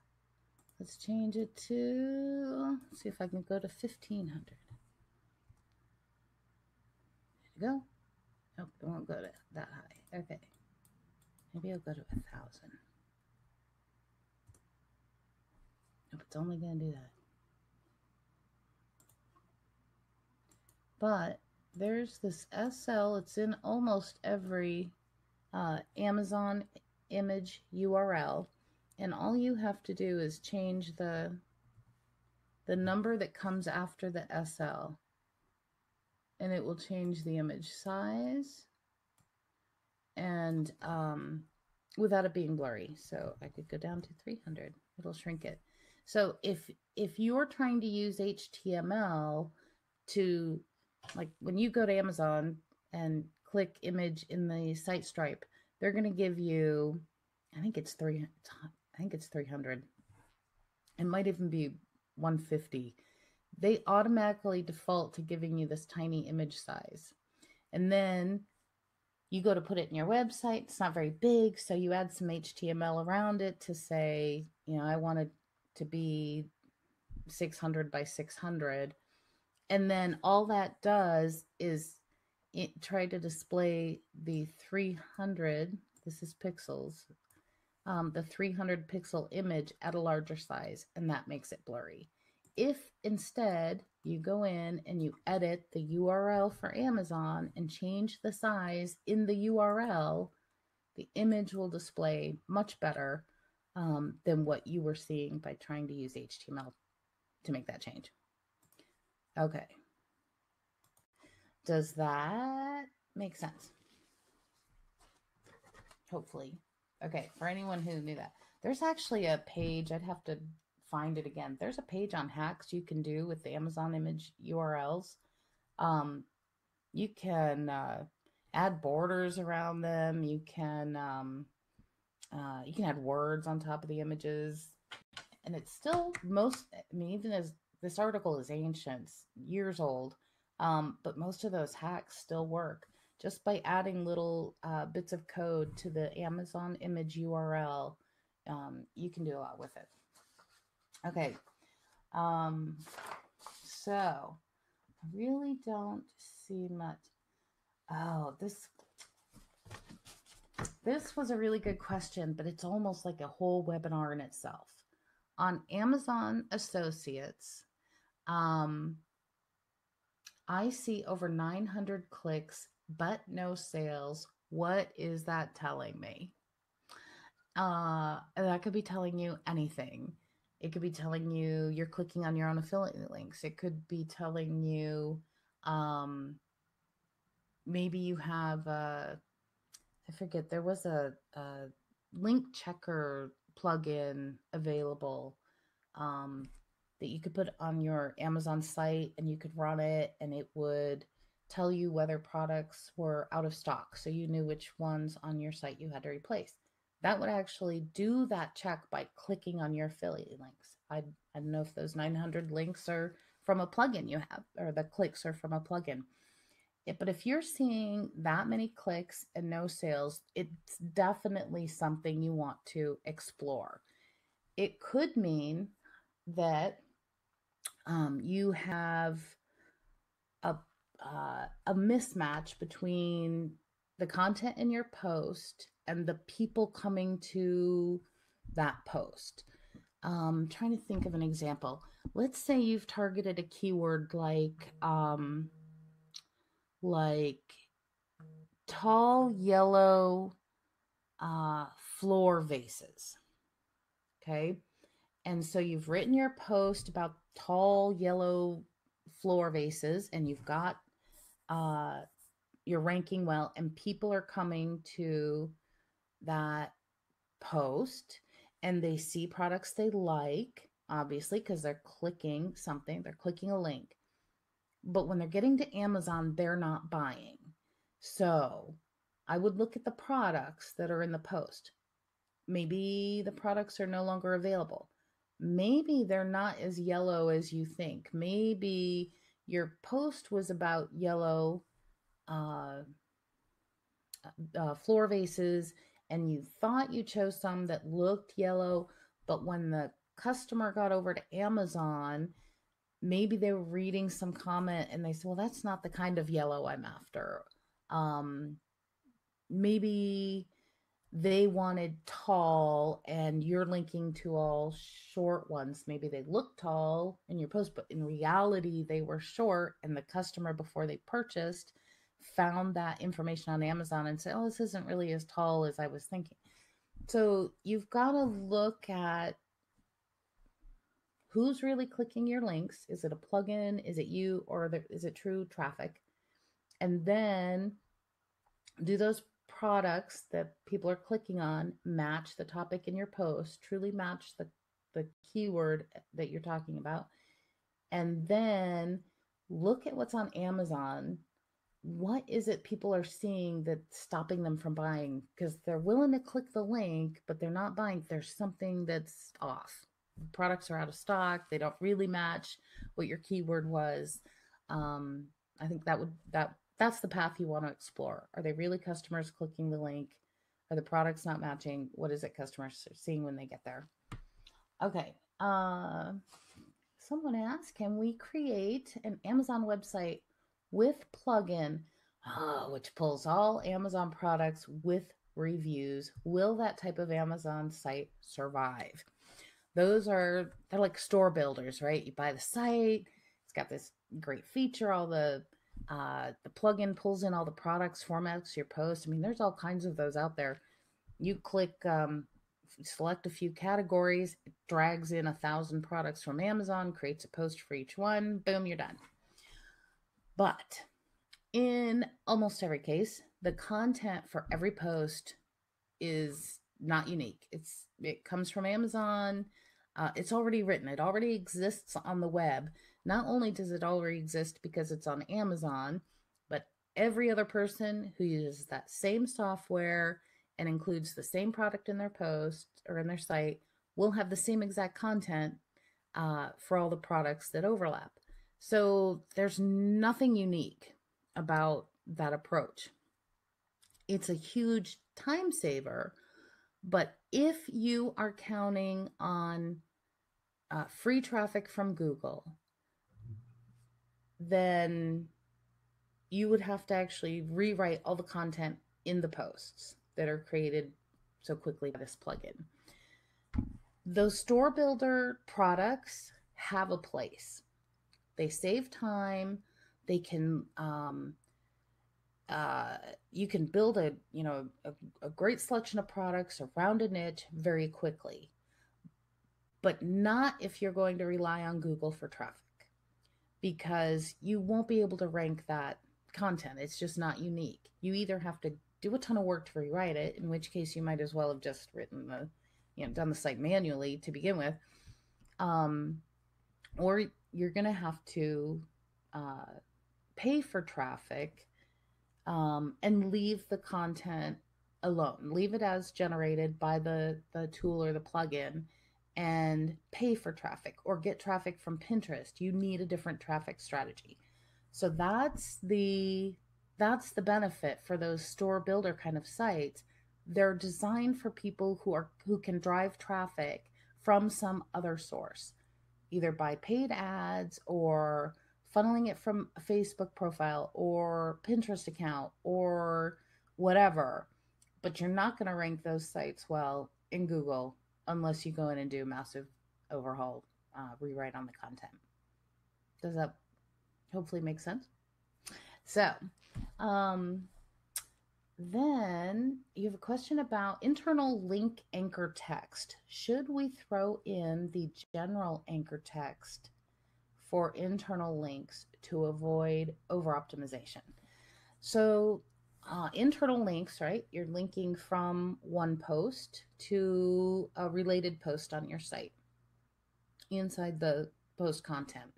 Let's change it to, let's see if I can go to 1500. There you go. Nope, it won't go to that high. Okay. Maybe I'll go to 1000. Nope, it's only going to do that. But there's this SL. It's in almost every Amazon image URL. And all you have to do is change the number that comes after the SL. And it will change the image size and without it being blurry. So I could go down to 300. It'll shrink it. So if you're trying to use HTML to, like when you go to Amazon and click image in the SiteStripe, they're going to give you, I think it's 300. It might even be 150. They automatically default to giving you this tiny image size. And then you go to put it in your website. It's not very big, so you add some HTML around it to say, you know, I want it to be 600 by 600. And then all that does is it try to display the 300, this is pixels, the 300 pixel image at a larger size, and that makes it blurry. If instead you go in and you edit the URL for Amazon and change the size in the URL, the image will display much better than what you were seeing by trying to use HTML to make that change. Okay. Does that make sense? Hopefully. Okay, for anyone who knew that. There's actually a page, I'd have to find it again. There's a page on hacks you can do with the Amazon image URLs. You can add borders around them. You can add words on top of the images. And it's still even as this article is ancient, years old, but most of those hacks still work. Just by adding little bits of code to the Amazon image URL, you can do a lot with it. Okay, so I really don't see much. Oh, this was a really good question, but it's almost like a whole webinar in itself. On Amazon Associates, I see over 900 clicks, but no sales. What is that telling me? That could be telling you anything. It could be telling you you're clicking on your own affiliate links. It could be telling you maybe you have I forget, there was a link checker plugin available that you could put on your Amazon site, and you could run it and it would tell you whether products were out of stock, so you knew which ones on your site you had to replace. That would actually do that check by clicking on your affiliate links. I don't know if those 900 links are from a plugin you have, or the clicks are from a plugin. But if you're seeing that many clicks and no sales, it's definitely something you want to explore. It could mean that you have a mismatch between the content in your post and the people coming to that post. Trying to think of an example. Let's say you've targeted a keyword like tall yellow floor vases. Okay. And so you've written your post about tall yellow floor vases, and you've got you're ranking well, and people are coming to that post and they see products they like, obviously, because they're clicking something, they're clicking a link. But when they're getting to Amazon, they're not buying. So I would look at the products that are in the post. Maybe the products are no longer available. Maybe they're not as yellow as you think. Maybe your post was about yellow uh, floor vases and you thought you chose some that looked yellow, but when the customer got over to Amazon, maybe they were reading some comment and they said, well, that's not the kind of yellow I'm after. Maybe they wanted tall and you're linking to all short ones. Maybe they look tall in your post, but in reality, they were short. And the customer, before they purchased, found that information on Amazon and said, oh, this isn't really as tall as I was thinking. So you've got to look at who's really clicking your links. Is it a plugin? Is it you? Or is it true traffic? And then do those products that people are clicking on match the topic in your post, truly match the keyword that you're talking about? And then look at what's on Amazon. What is it people are seeing that's stopping them from buying? Because they're willing to click the link, but they're not buying. There's something that's off. Products are out of stock. They don't really match what your keyword was. I think that's the path you want to explore. Are they really customers clicking the link? Are the products not matching? What is it customers are seeing when they get there? Okay. Someone asked, can we create an Amazon website with plugin, which pulls all Amazon products with reviews? Will that type of Amazon site survive? They're like store builders, right? You buy the site, it's got this great feature, all the plugin pulls in all the products, formats your post. I mean, there's all kinds of those out there. You click select a few categories, it drags in 1,000 products from Amazon, creates a post for each one, boom, you're done. But in almost every case, the content for every post is not unique. It comes from Amazon. It's already written. It already exists on the web. Not only does it already exist because it's on Amazon, but every other person who uses that same software and includes the same product in their post or in their site will have the same exact content for all the products that overlap. So there's nothing unique about that approach. It's a huge time saver, but if you are counting on free traffic from Google, then you would have to actually rewrite all the content in the posts that are created so quickly by this plugin. Those store builder products have a place. They save time. They can you can build a great selection of products around a niche very quickly, but not if you're going to rely on Google for traffic, because you won't be able to rank that content. It's just not unique. You either have to do a ton of work to rewrite it, in which case you might as well have just done the site manually to begin with, or you're going to have to pay for traffic and leave the content alone. Leave it as generated by the tool or the plugin and pay for traffic, or get traffic from Pinterest. You need a different traffic strategy. So that's the benefit for those store builder kind of sites. They're designed for people who can drive traffic from some other source, either by paid ads or funneling it from a Facebook profile or Pinterest account or whatever, but you're not going to rank those sites well in Google unless you go in and do a massive overhaul, rewrite on the content. Does that hopefully make sense? So, um, then you have a question about internal link anchor text. Should we throw in the general anchor text for internal links to avoid over optimization? So, internal links, right? You're linking from one post to a related post on your site inside the post content.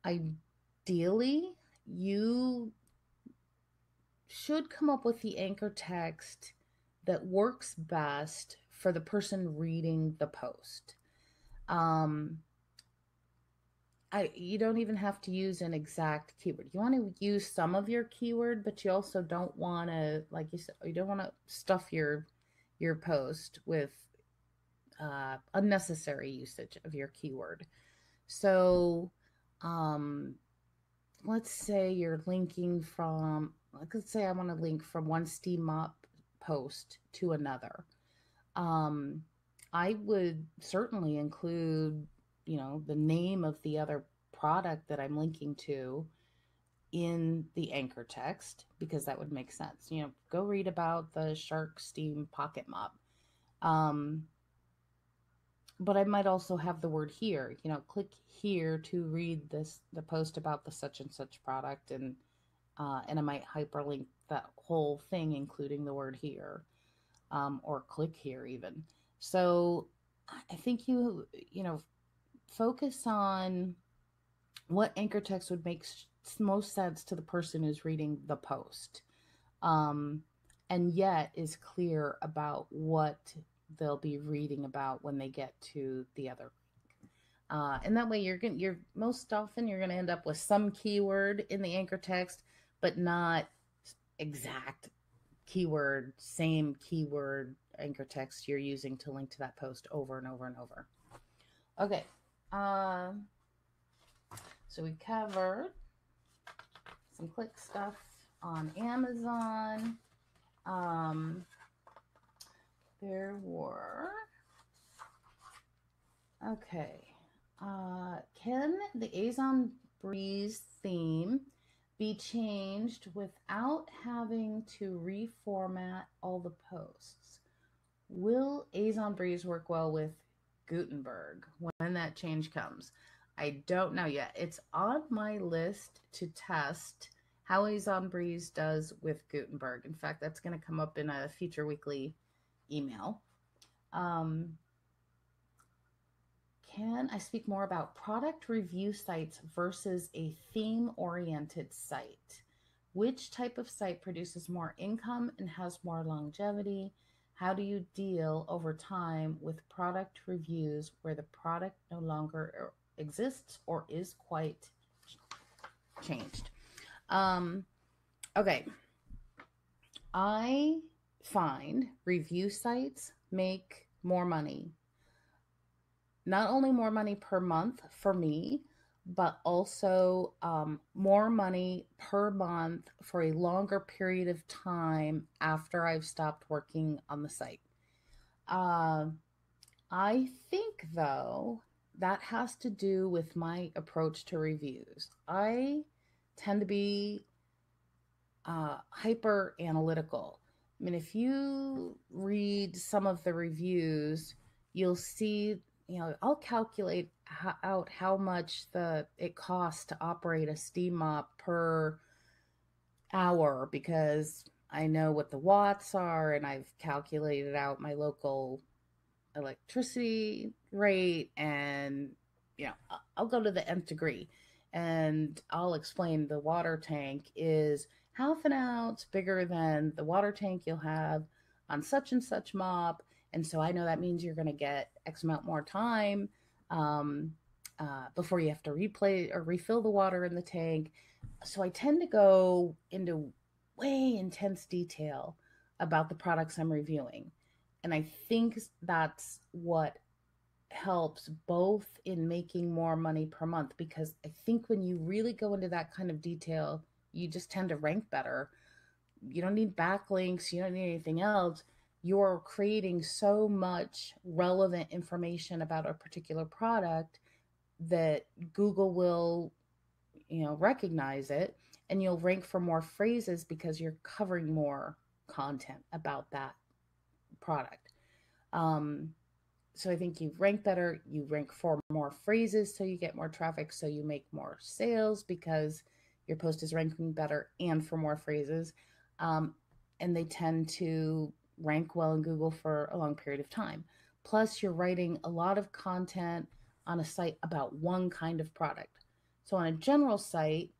Ideally, you should come up with the anchor text that works best for the person reading the post. You don't even have to use an exact keyword. You want to use some of your keyword, but you also don't want to, like you said, you don't want to stuff your post with unnecessary usage of your keyword. So, let's say you're linking from, let's say I want to link from one steam mop post to another. I would certainly include, the name of the other product that I'm linking to in the anchor text, because that would make sense. Go read about the Shark Steam Pocket Mop. But I might also have the word here, click here to read the post about the such and such product, and I might hyperlink that whole thing, including the word here, or click here even. So I think you focus on what anchor text would make most sense to the person who's reading the post, and yet is clear about what they'll be reading about when they get to the other link. And that way you're most often you're going to end up with some keyword in the anchor text, but not exact keyword, same keyword anchor text you're using to link to that post over and over and over. Okay. So we covered some click stuff on Amazon. There were, okay. Can the Azon Breeze theme be changed without having to reformat all the posts? Will Azon Breeze work well with Gutenberg when that change comes? I don't know yet. It's on my list to test how Azon Breeze does with Gutenberg. In fact, that's going to come up in a future weekly email. Can I speak more about product review sites versus a theme-oriented site? Which type of site produces more income and has more longevity? How do you deal over time with product reviews where the product no longer exists or is quite changed? Okay. I find review sites make more money. Not only more money per month for me, but also more money per month for a longer period of time after I've stopped working on the site. I think, though, that has to do with my approach to reviews. I tend to be hyper analytical. I mean, if you read some of the reviews, you'll see, I'll calculate out how much it costs to operate a steam mop per hour, because I know what the watts are and I've calculated out my local electricity rate, and I'll go to the nth degree and I'll explain the water tank is half an ounce bigger than the water tank you'll have on such and such mop, and so I know that means you're going to get X amount more time before you have to refill the water in the tank. So I tend to go into way intense detail about the products I'm reviewing. And I think that's what helps both in making more money per month, because I think when you really go into that kind of detail, you just tend to rank better. You don't need backlinks, you don't need anything else. You're creating so much relevant information about a particular product that Google will, recognize it, and you'll rank for more phrases because you're covering more content about that product. Um, so I think you rank better, you rank for more phrases, so you get more traffic, so you make more sales because your post is ranking better and for more phrases. Um, and they tend to rank well in Google for a long period of time. Plus, you're writing a lot of content on a site about one kind of product. So on a general site,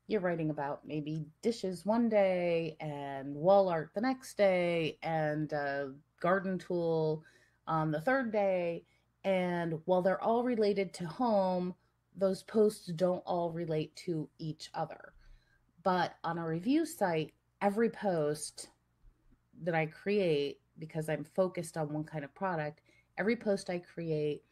you're writing about maybe dishes one day and wall art the next day and a garden tool on the third day. And while they're all related to home, those posts don't all relate to each other. But on a review site, every post that I create, because I'm focused on one kind of product, every post I create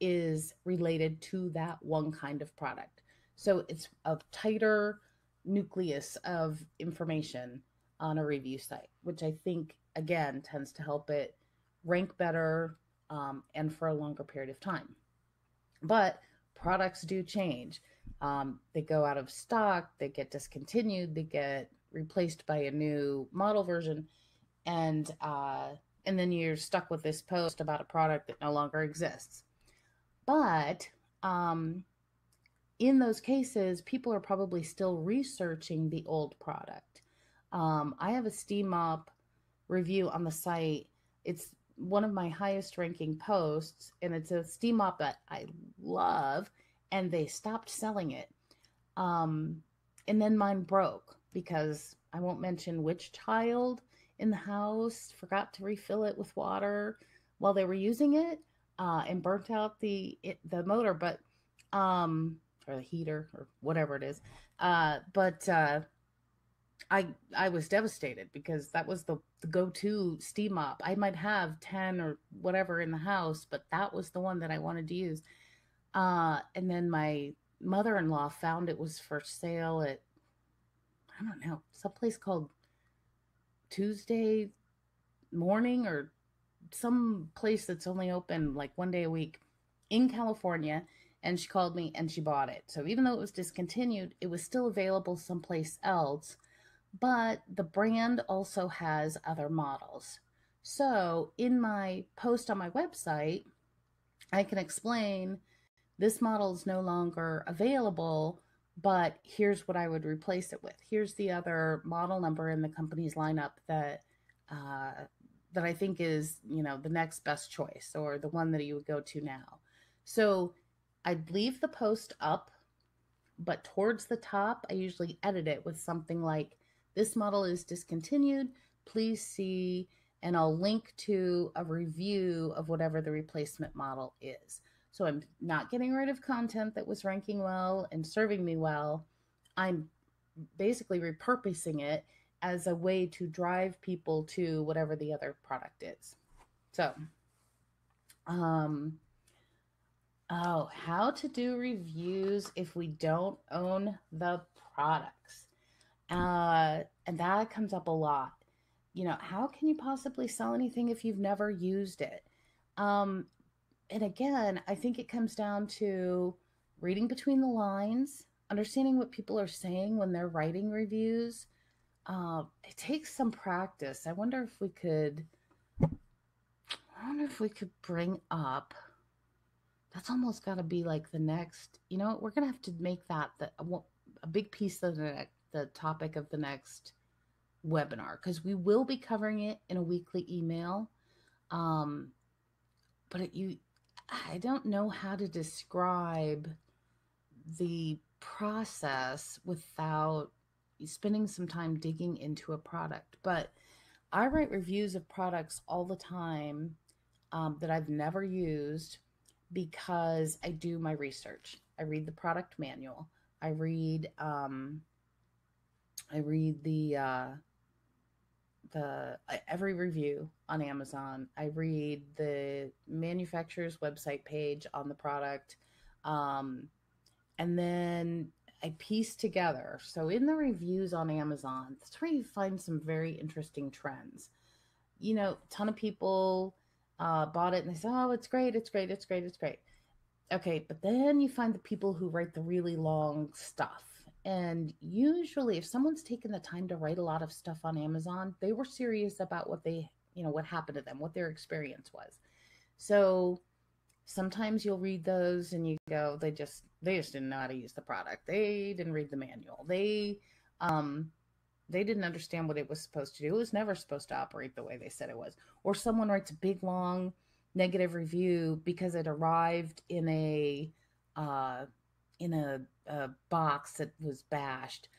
is related to that one kind of product. So it's a tighter nucleus of information on a review site, which I think, again, tends to help it rank better, and for a longer period of time. But products do change. They go out of stock, they get discontinued, they get replaced by a new model version, and then you're stuck with this post about a product that no longer exists. But um, in those cases, people are probably still researching the old product. I have a steam mop review on the site. It's one of my highest ranking posts, and it's a steam mop that I love, and they stopped selling it. Um, and then mine broke because I won't mention which child in the house forgot to refill it with water while they were using it, and burnt out the motor, but um, or the heater or whatever it is. But I was devastated because that was the go-to steam mop. I might have 10 or whatever in the house, but that was the one that I wanted to use. And then my mother-in-law found it was for sale at, I don't know, some place called Tuesday Morning, or some place that's only open like one day a week in California. And she called me and she bought it. So even though it was discontinued, it was still available someplace else. But the brand also has other models. So in my post on my website, I can explain this model is no longer available, but here's what I would replace it with. Here's the other model number in the company's lineup uh, that I think is, the next best choice, or the one that you would go to now. So I'd leave the post up, but towards the top, I usually edit it with something like, this model is discontinued. Please see, and I'll link to a review of whatever the replacement model is. So I'm not getting rid of content that was ranking well and serving me well. I'm basically repurposing it as a way to drive people to whatever the other product is. So, how to do reviews if we don't own the products. And that comes up a lot. How can you possibly sell anything if you've never used it? Um, and again, I think it comes down to reading between the lines, understanding what people are saying when they're writing reviews. It takes some practice. I wonder if we could bring up, that's almost got to be like the next, we're going to have to make that a big piece of the topic of the next webinar, because we will be covering it in a weekly email. But I don't know how to describe the process without spending some time digging into a product. But I write reviews of products all the time, that I've never used, because I do my research. I read the product manual. I read the every review on Amazon. I read the manufacturer's website page on the product, um, and then I piece together. So in the reviews on Amazon, that's where you find some very interesting trends. A ton of people bought it and they said, "Oh, it's great, it's great, it's great, it's great." Okay, but then you find the people who write the really long stuff. And usually, if someone's taken the time to write a lot of stuff on Amazon, they were serious about what happened to them, what their experience was. So sometimes you'll read those and you go, they just didn't know how to use the product. They didn't read the manual. Um they didn't understand what it was supposed to do. It was never supposed to operate the way they said it was. Or someone writes a big long negative review because it arrived uh, in a box that was bashed.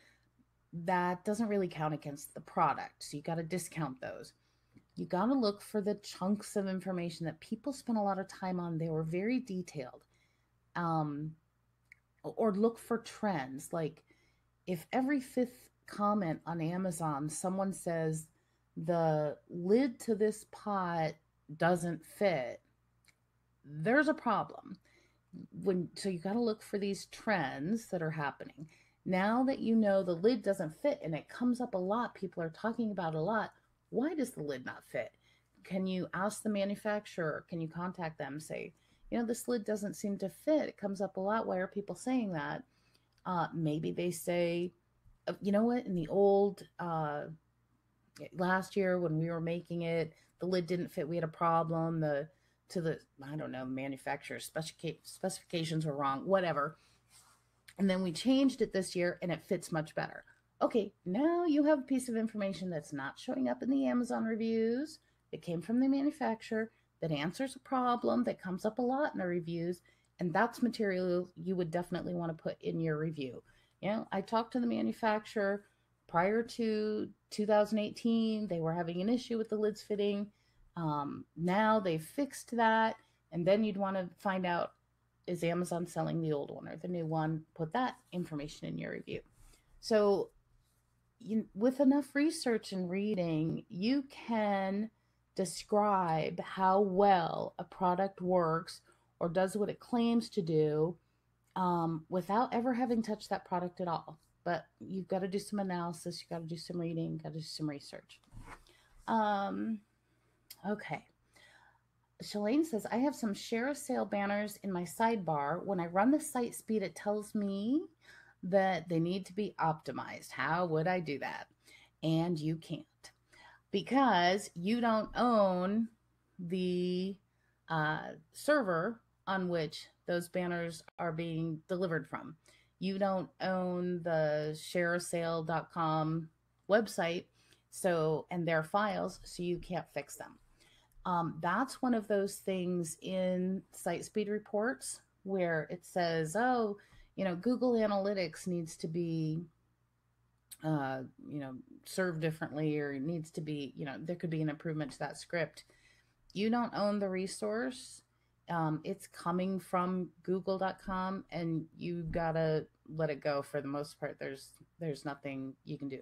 That doesn't really count against the product. So you got to discount those. You got to look for the chunks of information that people spent a lot of time on. They were very detailed. Um, or look for trends. Like if every fifth comment on Amazon, someone says the lid to this pot doesn't fit, there's a problem. So you got to look for these trends that are happening. Now that you know the lid doesn't fit and it comes up a lot, people are talking about a lot. Why does the lid not fit? Can you ask the manufacturer? Can you contact them? Say, this lid doesn't seem to fit. It comes up a lot. Why are people saying that? Maybe they say, you know what, in the old last year when we were making it, the lid didn't fit. We had a problem. I don't know, manufacturer specifications were wrong, whatever. And then we changed it this year and it fits much better. Okay, now you have a piece of information that's not showing up in the Amazon reviews. It came from the manufacturer that answers a problem that comes up a lot in the reviews. And that's material you would definitely want to put in your review. I talked to the manufacturer prior to 2018. They were having an issue with the lids fitting. Now they've fixed that. And then you'd want to find out, is Amazon selling the old one or the new one? Put that information in your review. So with enough research and reading, you can describe how well a product works or does what it claims to do without ever having touched that product at all. But you've got to do some analysis, you've got to do some reading, got to do some research. Okay. Shalane says, I have some share a sale banners in my sidebar. When I run the site speed, it tells me that they need to be optimized. How would I do that? And you can't, because you don't own the server on which those banners are being delivered from. You don't own the shareasale.com website, and their files, so you can't fix them. That's one of those things in site speed reports where it says, oh, Google Analytics needs to be, served differently, or it needs to be, there could be an improvement to that script. You don't own the resource. It's coming from google.com and you gotta let it go for the most part. There's nothing you can do.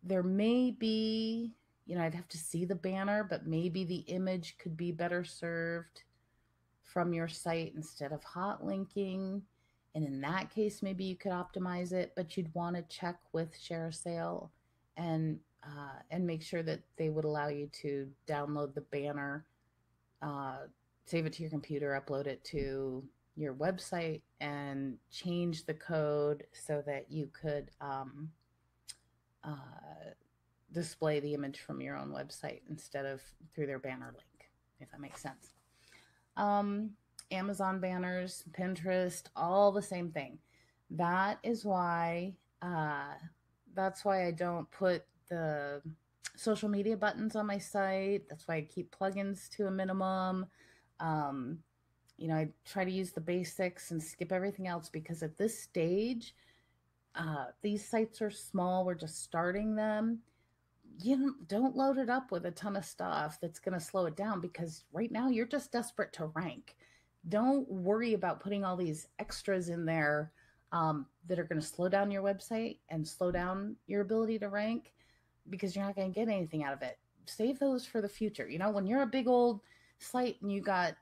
There may be, I'd have to see the banner, but maybe the image could be better served from your site instead of hot linking. And in that case, maybe you could optimize it, but you'd want to check with ShareASale and make sure that they would allow you to download the banner, save it to your computer, upload it to your website, and change the code so that you could display the image from your own website instead of through their banner link, if that makes sense. Amazon banners, Pinterest, all the same thing. That is why I don't put the social media buttons on my site. That's why I keep plugins to a minimum. I try to use the basics and skip everything else, because at this stage, these sites are small. We're just starting them. Don't load it up with a ton of stuff that's going to slow it down, because right now you're just desperate to rank. Don't worry about putting all these extras in there that are going to slow down your website and slow down your ability to rank. because you're not going to get anything out of it. Save those for the future. You know, when you're a big old site and you got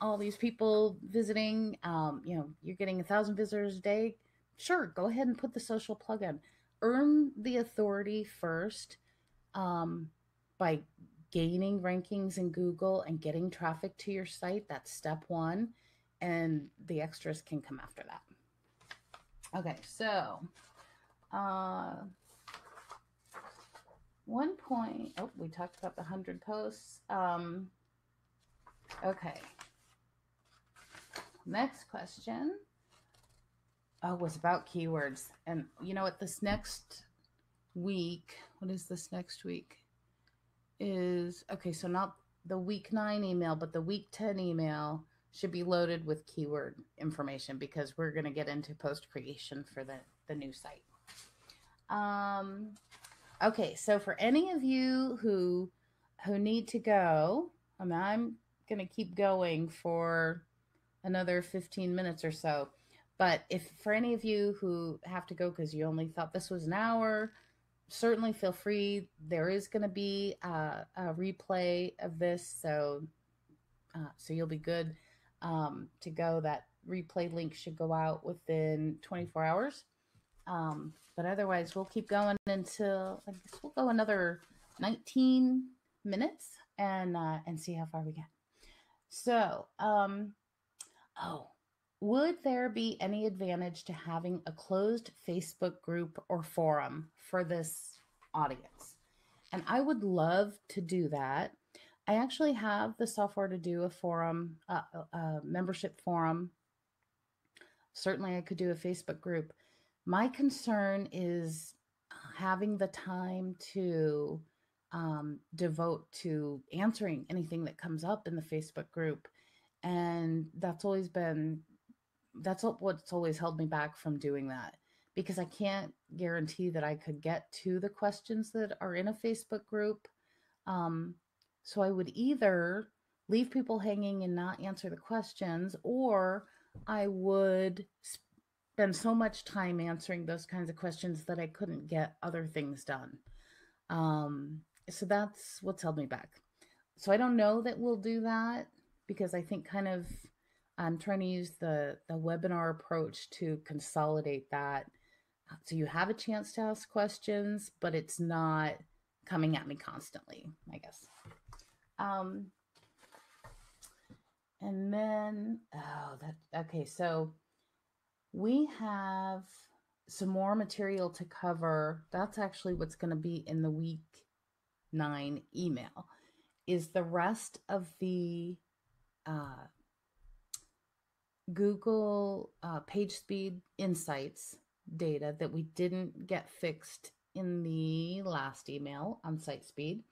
all these people visiting, you know, you're getting 1,000 visitors a day. Sure, go ahead and put the social plug in. Earn the authority first, by gaining rankings in Google and getting traffic to your site. That's step one. And the extras can come after that. Okay, so one point, oh, we talked about the 100 posts. Okay. Next question. Oh, was about keywords. And you know what, this next week, what is this next week? Is, okay, so not the week 9 email, but the week 10 email should be loaded with keyword information because we're going to get into post creation for the new site. Okay, so for any of you who need to go, I mean, I'm going to keep going for another 15 minutes or so. But if for any of you who have to go because you only thought this was an hour, certainly feel free. There is going to be a replay of this, so you'll be good to go. That replay link should go out within 24 hours. But otherwise, we'll keep going until, I guess we'll go another 19 minutes and see how far we get. So, would there be any advantage to having a closed Facebook group or forum for this audience? And I would love to do that. I actually have the software to do a forum, a membership forum. Certainly I could do a Facebook group. My concern is having the time to devote to answering anything that comes up in the Facebook group. And that's always been, that's what's always held me back from doing that, because I can't guarantee that I could get to the questions that are in a Facebook group. So I would either leave people hanging and not answer the questions, or I would spend so much time answering those kinds of questions that I couldn't get other things done. So that's what's held me back. So I don't know that we'll do that, because I think kind of I'm trying to use the webinar approach to consolidate that. So you have a chance to ask questions, but it's not coming at me constantly, I guess. And then, okay, so we have some more material to cover. That's actually what's going to be in the week 9 email, is the rest of the Google page speed insights data that we didn't get fixed in the last email on site speed.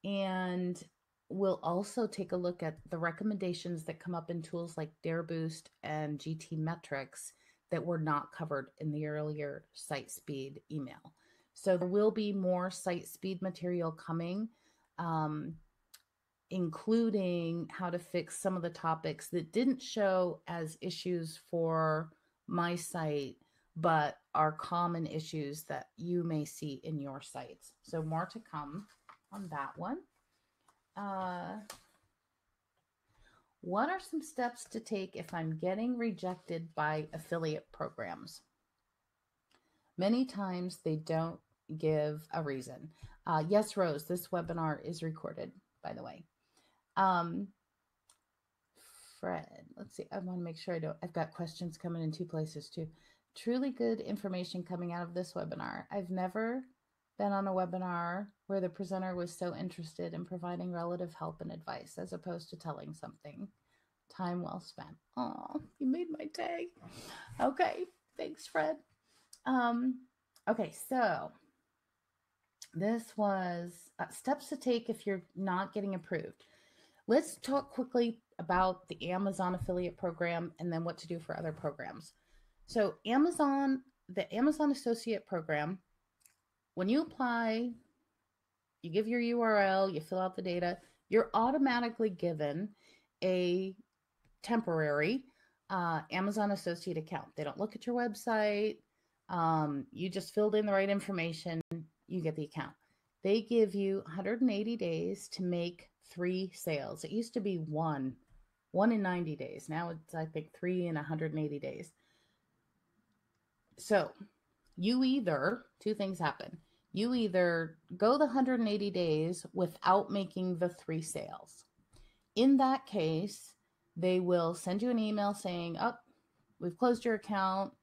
And we'll also take a look at the recommendations that come up in tools like DareBoost and GTmetrix that were not covered in the earlier site speed email. So there will be more site speed material coming, including how to fix some of the topics that didn't show as issues for my site, but are common issues that you may see in your sites. So more to come on that one. What are some steps to take if I'm getting rejected by affiliate programs? Many times they don't give a reason. Yes, Rose, this webinar is recorded, by the way. Fred, let's see. I want to make sure I've got questions coming in 2 places too. Truly good information coming out of this webinar. I've never been on a webinar where the presenter was so interested in providing relative help and advice as opposed to telling something. Time well spent. Oh, you made my day. Okay, thanks, Fred. Okay, so this was steps to take if you're not getting approved. Let's talk quickly about the Amazon affiliate program and then what to do for other programs. So the Amazon Associate Program, when you apply, you give your URL, you fill out the data, you're automatically given a temporary Amazon Associate account. They don't look at your website. You just filled in the right information, you get the account. They give you 180 days to make 3 sales. It used to be one in 90 days. Now it's, I think, 3 in 180 days. So you either, two things happen. You either go the 180 days without making the 3 sales. In that case, they will send you an email saying, oh, we've closed your account,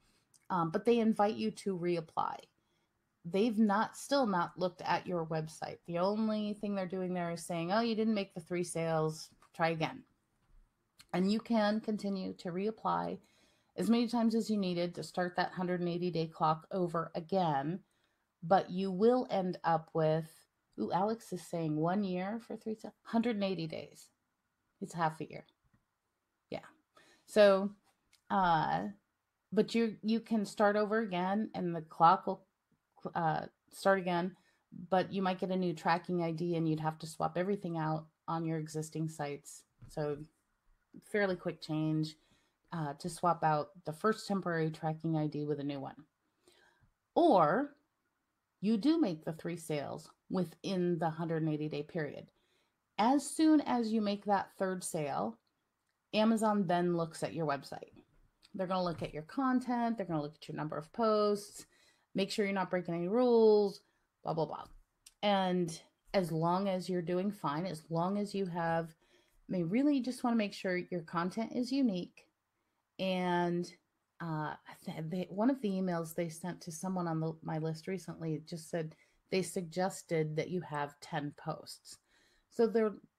but they invite you to reapply. They've still not looked at your website. The only thing they're doing there is saying, oh, you didn't make the 3 sales, try again. And you can continue to reapply as many times as you needed to start that 180-day clock over again. But you will end up with, Alex is saying 1 year for 3 sales, 180 days. It's half a year. Yeah. So, but you can start over again and the clock will start again, but you might get a new tracking ID and you'd have to swap everything out on your existing sites. So fairly quick change to swap out the first temporary tracking ID with a new one. Or you do make the 3 sales within the 180-day period. As soon as you make that 3rd sale, Amazon then looks at your website. They're going to look at your content. They're going to look at your number of posts, make sure you're not breaking any rules, blah, blah, blah. And as long as you're doing fine, as long as you have, really just want to make sure your content is unique. And one of the emails they sent to someone on my list recently just said they suggested that you have 10 posts. So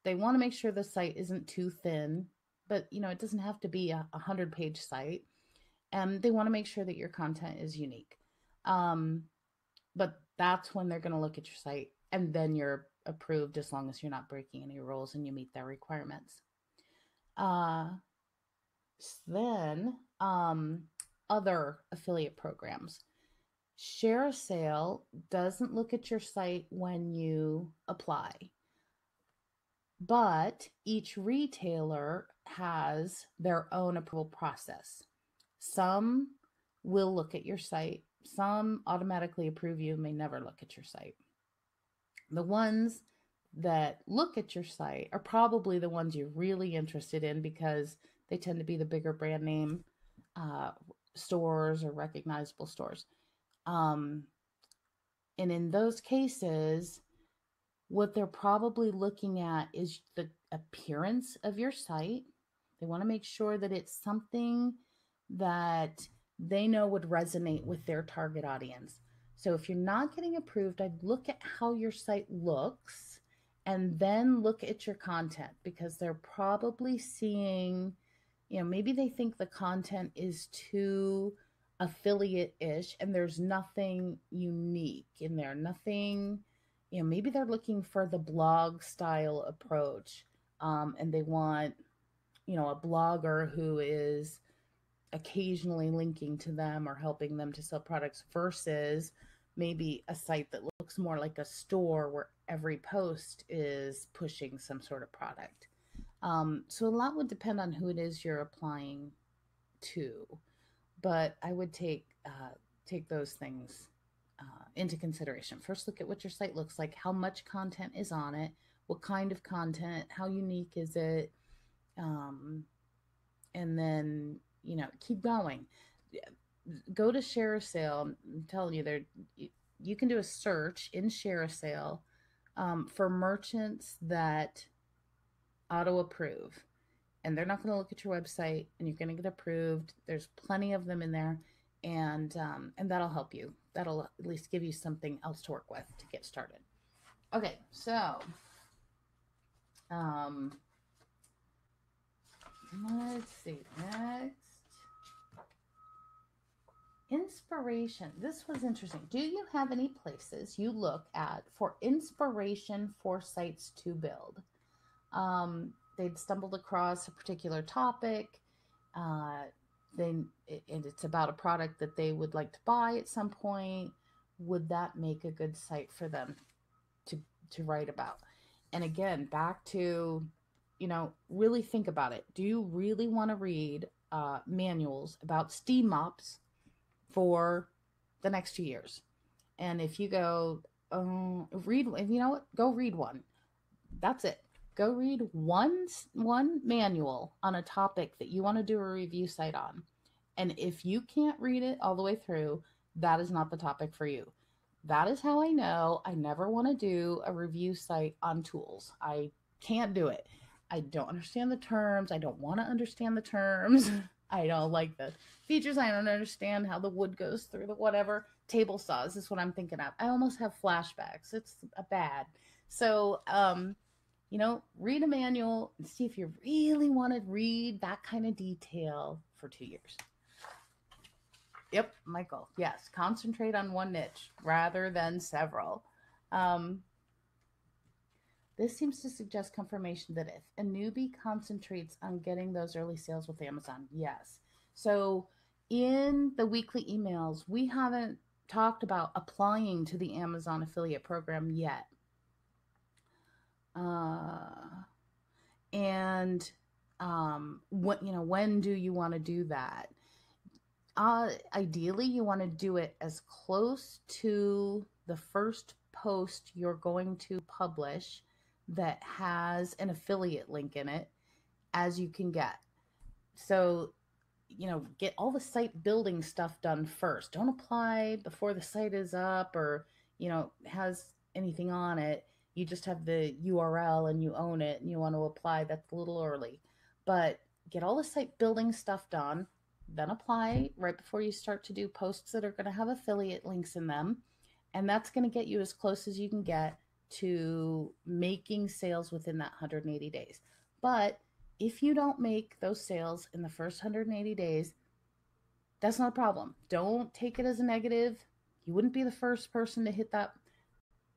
they want to make sure the site isn't too thin, but it doesn't have to be a 100-page site. And they want to make sure that your content is unique. But that's when they're going to look at your site, and then you're approved as long as you're not breaking any rules and you meet their requirements. Then other affiliate programs. ShareASale doesn't look at your site when you apply, but each retailer has their own approval process. Some will look at your site. Some automatically approve you, may never look at your site. The ones that look at your site are probably the ones you're really interested in because they tend to be the bigger brand name stores or recognizable stores. And in those cases, what they're probably looking at is the appearance of your site. They want to make sure that it's something that they know would resonate with their target audience. So if you're not getting approved, I'd look at how your site looks and then look at your content, because they're probably seeing, maybe they think the content is too affiliate-ish and there's nothing unique in there, nothing, maybe they're looking for the blog style approach, and they want, a blogger who is occasionally linking to them or helping them to sell products, versus maybe a site that looks more like a store where every post is pushing some sort of product. So a lot would depend on who it is you're applying to, but I would take those things into consideration. First, look at what your site looks like, how much content is on it, what kind of content, how unique is it, and then keep going. Go to ShareASale. I'm telling you, you can do a search in ShareASale for merchants that auto approve, and they're not going to look at your website, and you're going to get approved. There's plenty of them in there, and that'll help you. That'll at least give you something else to work with to get started. Okay, so let's see next. Inspiration. This was interesting. Do you have any places you look at for inspiration for sites to build? They'd stumbled across a particular topic, and it's about a product that they would like to buy at some point. Would that make a good site for them to write about? And again, back to, really think about it. Do you really want to read manuals about steam mops for the next 2 years? And if you go, read, you know what? Go read one. That's it. Go read one manual on a topic that you want to do a review site on. And if you can't read it all the way through, that is not the topic for you. That is how I know I never want to do a review site on tools. I can't do it. I don't understand the terms. I don't want to understand the terms. I don't like the features. I don't understand how the wood goes through the whatever. Table saws is what I'm thinking of. I almost have flashbacks. It's a bad. So, read a manual and see if you really want to read that kind of detail for 2 years. Yep, Michael. Yes, concentrate on one niche rather than several. Um, this seems to suggest confirmation that if a newbie concentrates on getting those early sales with Amazon, yes. So in the weekly emails, we haven't talked about applying to the Amazon affiliate program yet. And when do you want to do that? Ideally, you want to do it as close to the first post you're going to publish that has an affiliate link in it as you can get. So, get all the site building stuff done first. Don't apply before the site is up or, has anything on it. You just have the URL and you own it and you want to apply. That's a little early. But get all the site building stuff done, then apply right before you start to do posts that are going to have affiliate links in them. And that's going to get you as close as you can get to making sales within that 180 days. But if you don't make those sales in the first 180 days, that's not a problem. Don't take it as a negative. You wouldn't be the first person to hit that.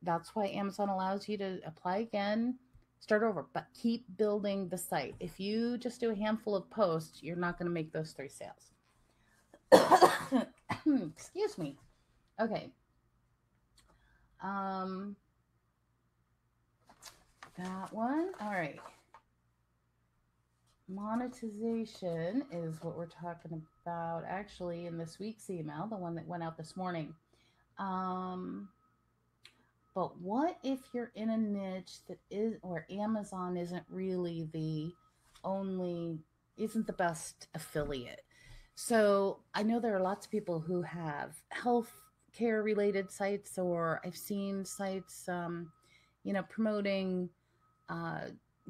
That's why Amazon allows you to apply again, start over, but keep building the site. If you just do a handful of posts, you're not going to make those 3 sales. Excuse me. Okay. That one. All right. Monetization is what we're talking about actually in this week's email, the one that went out this morning. But what if you're in a niche that is, or Amazon isn't really isn't the best affiliate? So I know there are lots of people who have health care related sites, or I've seen sites, promoting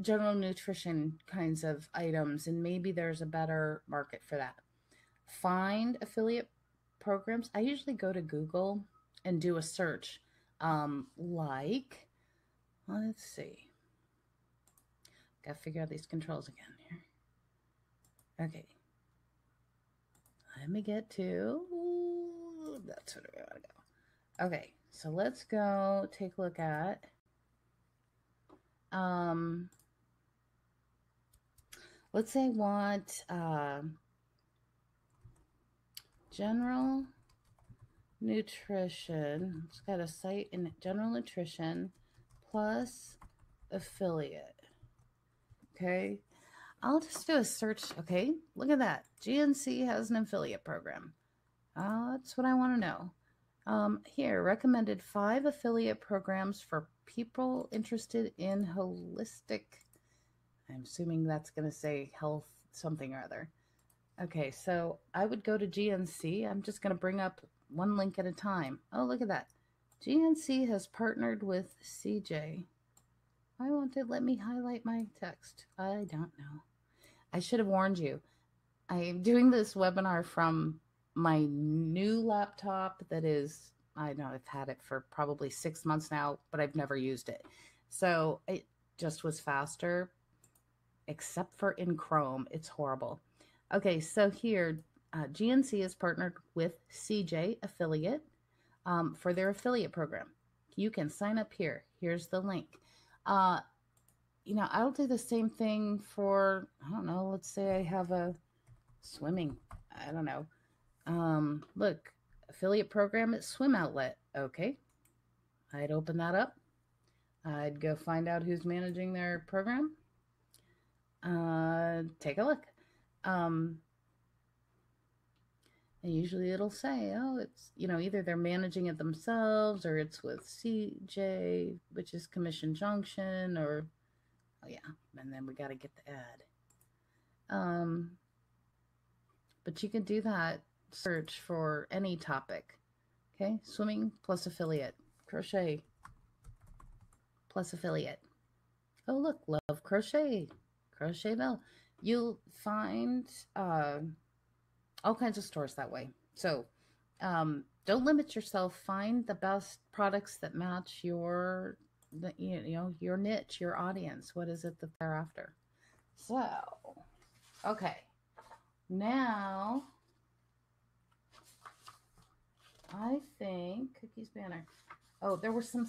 general nutrition kinds of items, and maybe there's a better market for that. Find affiliate programs. I usually go to Google and do a search. Let's see. Gotta figure out these controls again here. Okay. Let me get to, that's where we want to go. Okay, so let's go take a look at, let's say I want general nutrition. It's got a site in general nutrition plus affiliate. Okay, I'll just do a search. Okay, look at that. GNC has an affiliate program. That's what I want to know. Here, recommended 5 affiliate programs for people interested in holistic. I'm assuming that's going to say health something or other. Okay, so I would go to GNC. I'm just going to bring up one link at a time. Oh, look at that. GNC has partnered with CJ. Why won't it let me highlight my text? I don't know. I should have warned you. I am doing this webinar from my new laptop that is, I know I've had it for probably 6 months now, but I've never used it. So it just was faster, except for in Chrome. It's horrible. Okay, so here, GNC has partnered with CJ Affiliate for their affiliate program. You can sign up here. Here's the link. I'll do the same thing for, I don't know, let's say I have a swimming, I don't know. Look, affiliate program at Swim Outlet. Okay. I'd open that up. I'd go find out who's managing their program. Take a look. And usually it'll say, oh, it's, either they're managing it themselves or it's with CJ, which is Commission Junction, or, oh yeah, and then we got to get the ad. But you can do that search for any topic. Okay, swimming plus affiliate, crochet plus affiliate. Oh, look, love crochet, Crochet Bell. You'll find all kinds of stores that way. So don't limit yourself. Find the best products that match your niche, your audience. What is it that they're after? So, okay. Now, I think Cookies Banner. Oh, there were some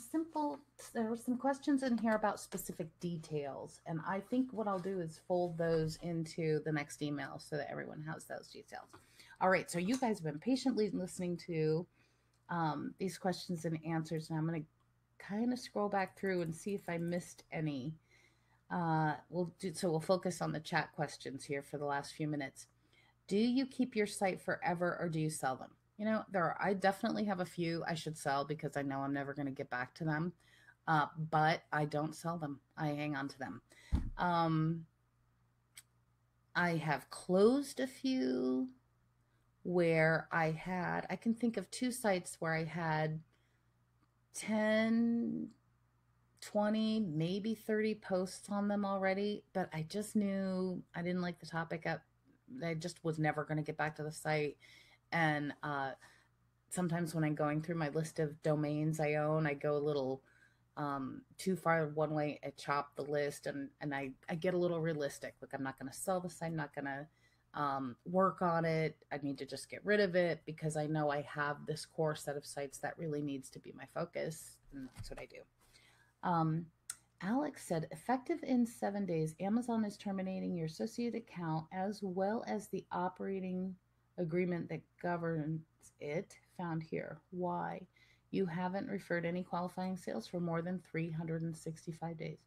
questions in here about specific details. And I think what I'll do is fold those into the next email so that everyone has those details. All right. So you guys have been patiently listening to these questions and answers. And I'm going to kind of scroll back through and see if I missed any. We'll focus on the chat questions here for the last few minutes. Do you keep your site forever or do you sell them? I definitely have a few I should sell because I know I'm never going to get back to them. But I don't sell them. I hang on to them. I have closed a few where I can think of 2 sites where I had 10, 20, maybe 30 posts on them already, but I just knew I didn't like the topic. I just was never going to get back to the site. And sometimes when I'm going through my list of domains I own, I go a little too far one way. I chop the list and I get a little realistic. Like, I'm not going to sell this. I'm not going to work on it. I need to just get rid of it because I know I have this core set of sites that really needs to be my focus. And that's what I do. Alex said, effective in 7 days, Amazon is terminating your associate account as well as the operating agreement that governs it found here. Why? You haven't referred any qualifying sales for more than 365 days.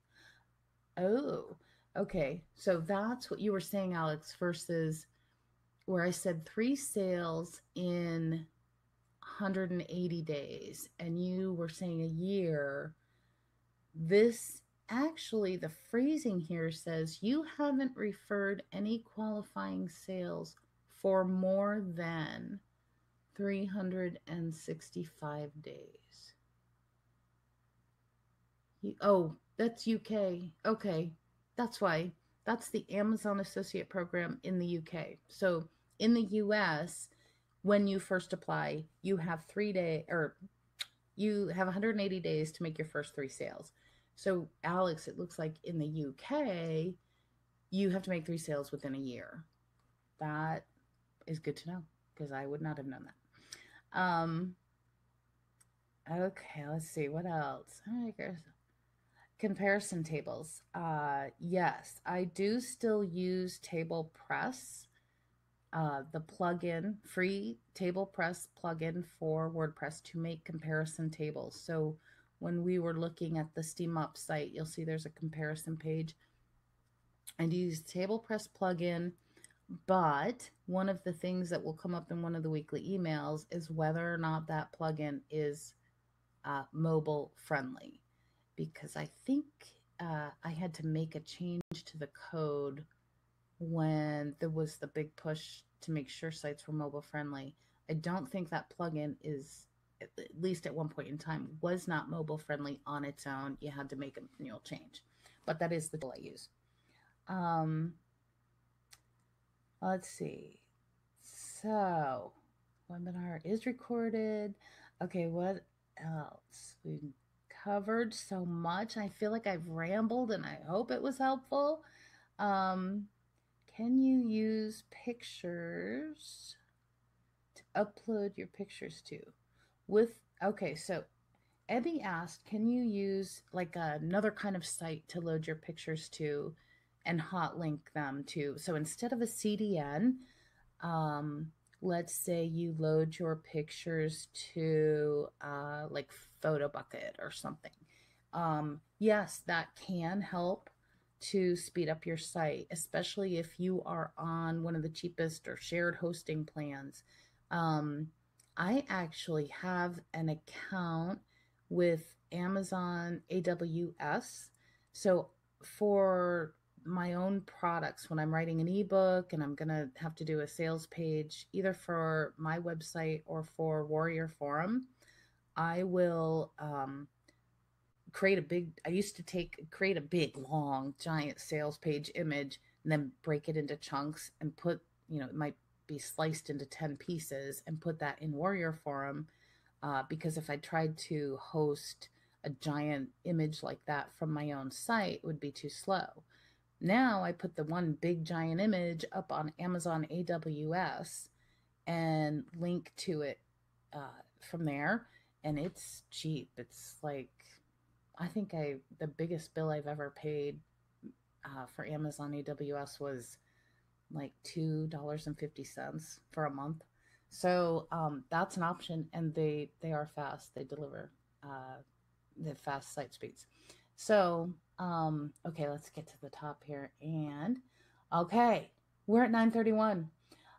Oh, okay. So that's what you were saying, Alex, versus where I said 3 sales in 180 days and you were saying a year. This actually, the phrasing here says you haven't referred any qualifying sales for more than 365 days. That's UK. Okay, that's why. That's the Amazon Associate Program in the UK. So in the US, when you first apply, you have 180 days to make your first 3 sales. So Alex, it looks like in the UK, you have to make 3 sales within a year. That is good to know because I would not have known that. Okay, let's see what else. Comparison tables. Yes, I do still use TablePress, the plugin, free TablePress plugin for WordPress to make comparison tables. So when we were looking at the SteamUp site, you'll see there's a comparison page. And use TablePress plugin. But one of the things that will come up in one of the weekly emails is whether or not that plugin is mobile friendly. Because I think I had to make a change to the code when there was the big push to make sure sites were mobile friendly. I don't think that plugin is, at least at one point in time, was not mobile friendly on its own. You had to make a manual change. But that is the tool I use. Let's see. So, webinar is recorded. Okay, what else? We covered so much. I feel like I've rambled and I hope it was helpful. Can you use pictures to upload your pictures to? Okay, so Ebby asked, can you use like another kind of site to load your pictures to and hot link them to? So instead of a CDN, let's say you load your pictures to like PhotoBucket or something. Yes, that can help to speed up your site, especially if you are on one of the cheapest or shared hosting plans. I actually have an account with Amazon AWS. So for my own products, when I'm writing an ebook and I'm going to have to do a sales page, either for my website or for Warrior Forum, I will I used to create a big, long, giant sales page image and then break it into chunks and put, it might be sliced into 10 pieces and put that in Warrior Forum. Because if I tried to host a giant image like that from my own site, it would be too slow. Now I put the one big giant image up on Amazon AWS and link to it from there, and it's cheap. It's like, I think the biggest bill I've ever paid for Amazon AWS was like $2.50 for a month. So that's an option, and they are fast. They deliver the fast site speeds. So okay, let's get to the top here. And okay, we're at 9:31.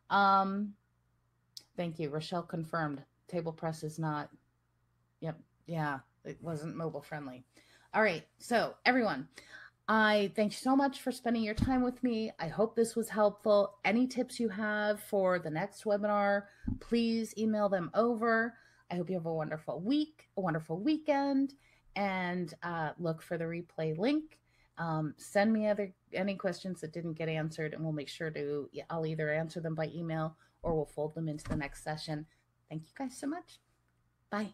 Um, thank you, Rochelle confirmed. Table press is not. Yep, yeah, it wasn't mobile friendly. All right, so everyone, I thank you so much for spending your time with me. I hope this was helpful. Any tips you have for the next webinar, please email them over. I hope you have a wonderful week, a wonderful weekend, and look for the replay link. Send me any questions that didn't get answered, and we'll make sure I'll either answer them by email or we'll fold them into the next session. Thank you guys so much. Bye.